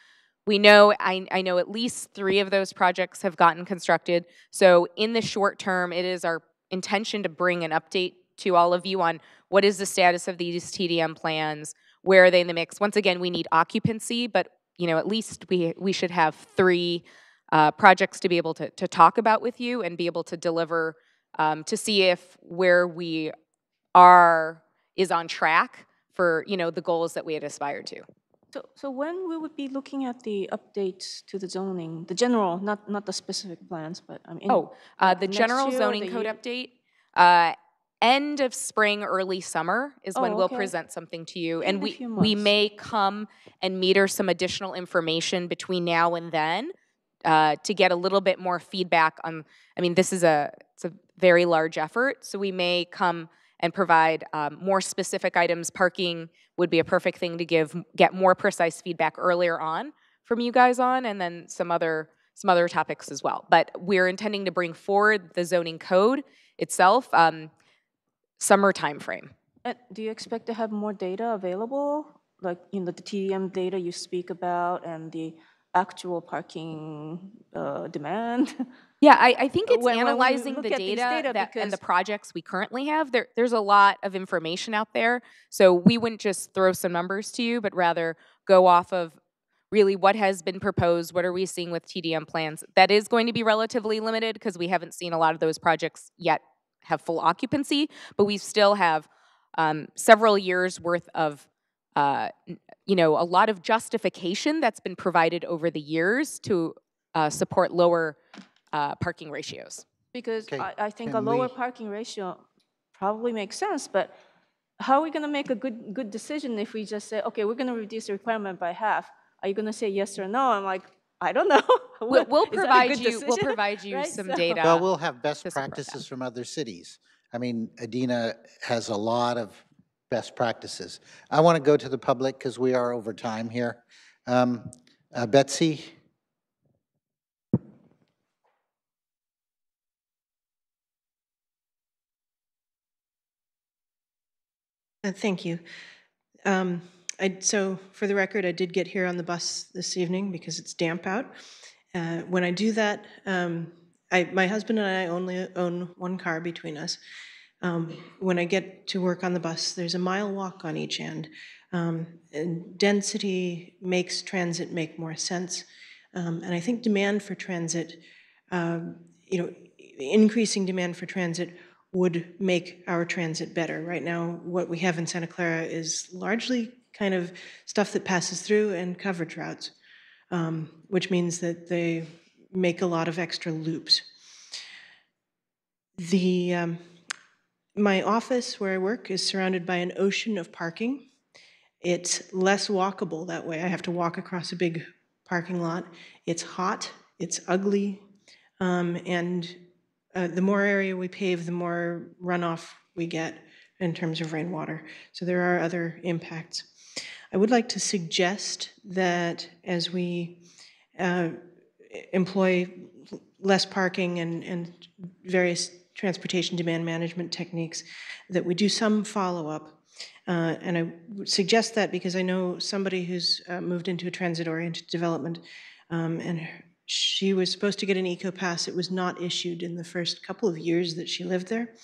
We know, I know at least 3 of those projects have gotten constructed. So in the short term, it is our intention to bring an update to all of you on what is the status of these TDM plans, where are they in the mix. Once again, we need occupancy, but at least we should have 3 projects to be able to talk about with you and be able to deliver to see if where we are is on track for the goals that we had aspired to. So when we would be looking at the updates to the zoning, the general, not the specific plans, but I mean. The general zoning code update, end of spring, early summer is when we'll present something to you. And we may come and meter some additional information between now and then to get a little bit more feedback on, it's a very large effort, so we may come and provide more specific items. Parking would be a perfect thing to get more precise feedback earlier on from you guys on, and then some other topics as well. But we're intending to bring forward the zoning code itself, summer timeframe. Do you expect to have more data available, like the TDM data you speak about and the actual parking demand? Yeah, I think it's analyzing the data and the projects we currently have. There's a lot of information out there, so we wouldn't just throw some numbers to you, but rather go off of really what has been proposed, what are we seeing with TDM plans. That is going to be relatively limited because we haven't seen a lot of those projects yet have full occupancy, but we still have several years worth of a lot of justification that's been provided over the years to support lower parking ratios. Because I think a lower parking ratio probably makes sense, but how are we going to make a good decision if we just say, okay, we're going to reduce the requirement by half? Are you going to say yes or no? I'm like, I don't know. We'll provide you right? some data. Well, we'll have best practices from other cities. Adina has a lot of best practices. I want to go to the public because we are over time here. Betsy? Thank you. So for the record, I did get here on the bus this evening because it's damp out. When I do that, my husband and I only own one car between us. When I get to work on the bus, there's a mile walk on each end. And density makes transit make more sense. And I think demand for transit, increasing demand for transit would make our transit better. Right now, what we have in Santa Clara is largely kind of stuff that passes through and coverage routes, which means that they make a lot of extra loops. My office where I work is surrounded by an ocean of parking. It's less walkable that way. I have to walk across a big parking lot. It's hot, it's ugly, and the more area we pave, the more runoff we get in terms of rainwater. So there are other impacts. I would like to suggest that as we employ less parking and various transportation demand management techniques, that we do some follow-up. And I would suggest that because I know somebody who's moved into a transit-oriented development, and she was supposed to get an eco-pass. It was not issued in the first couple of years that she lived there.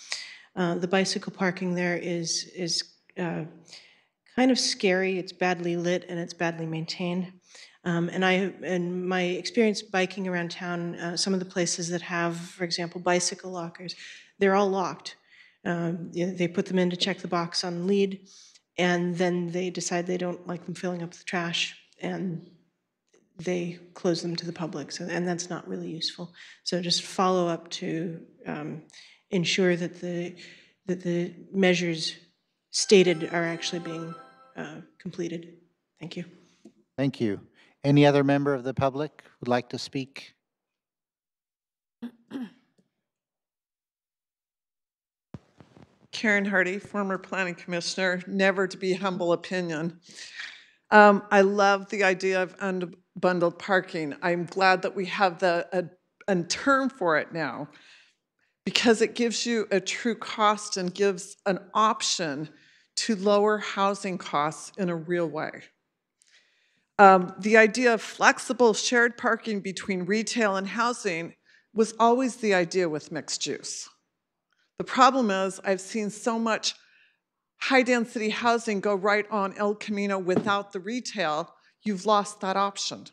The bicycle parking there is kind of scary. It's badly lit and it's badly maintained. And my experience biking around town, some of the places that have, for example, bicycle lockers, they're all locked. They put them in to check the box on lead, and then they decide they don't like them filling up the trash, and they close them to the public. So, and that's not really useful. So just follow up to ensure that the measures stated are actually being completed. Thank you. Thank you. Any other member of the public would like to speak? Karen Hardy, former planning commissioner, never to be humble opinion. I love the idea of unbundled parking. I'm glad that we have a term for it now, because it gives you a true cost and gives an option to lower housing costs in a real way. The idea of flexible shared parking between retail and housing was always the idea with mixed use. The problem is I've seen so much high-density housing go right on El Camino without the retail, you've lost that option.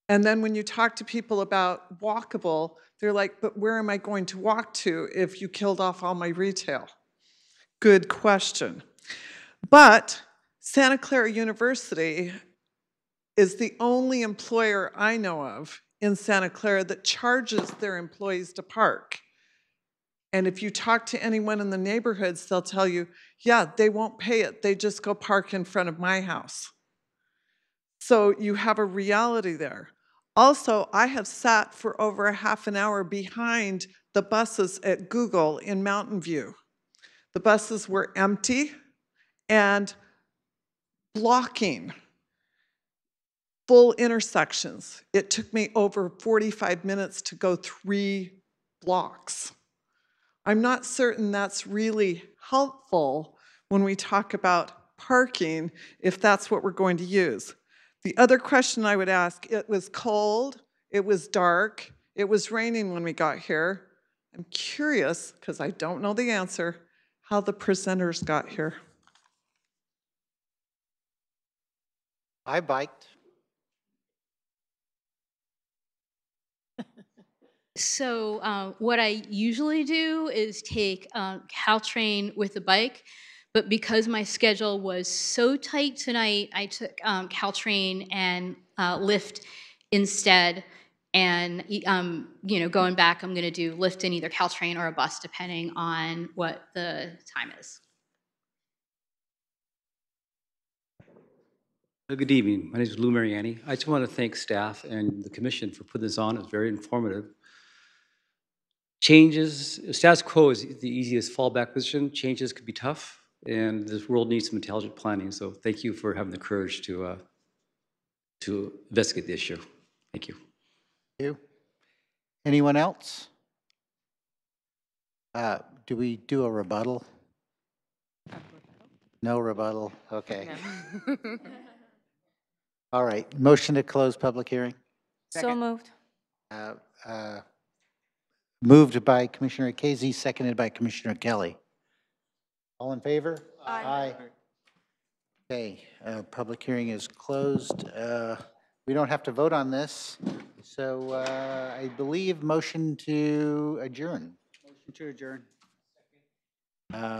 And then when you talk to people about walkable, they're like, but where am I going to walk to if you killed off all my retail? Good question. But Santa Clara University is the only employer I know of in Santa Clara that charges their employees to park. And if you talk to anyone in the neighborhoods, they'll tell you, yeah, they won't pay it. They just go park in front of my house. So you have a reality there. Also, I have sat for over a half an hour behind the buses at Google in Mountain View. The buses were empty and blocking full intersections. It took me over 45 minutes to go 3 blocks. I'm not certain that's really helpful when we talk about parking, if that's what we're going to use. The other question I would ask, it was cold, it was dark, it was raining when we got here. I'm curious, because I don't know the answer, how the presenters got here. I biked. So what I usually do is take Caltrain with the bike, but because my schedule was so tight tonight, I took Caltrain and Lyft instead. And going back, I'm going to do Lyft in either Caltrain or a bus, depending on what the time is. Good evening. My name is Lou Mariani. I just want to thank staff and the commission for putting this on. It's very informative. Changes, status quo is the easiest fallback position. Changes could be tough, and this world needs some intelligent planning. So thank you for having the courage to investigate the issue. Thank you. Thank you. Anyone else? Do we do a rebuttal? No rebuttal? Okay. No. All right. Motion to close public hearing. So moved. Moved by Commissioner Casey, seconded by Commissioner Kelly. All in favor? Aye. Okay, public hearing is closed. We don't have to vote on this, so I believe motion to adjourn. Motion to adjourn.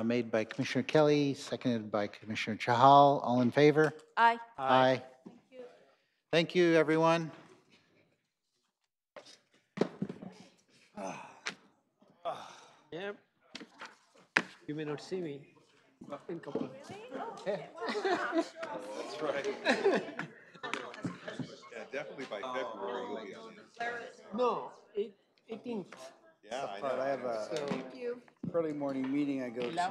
Made by Commissioner Kelly, seconded by Commissioner Chahal. All in favor? Aye. Aye. Thank you, everyone. Yep. You may not see me. In couple of... That's right. Yeah, definitely by February you'll be on it. No, 18th. Yeah, I know. I have a early morning meeting I go to.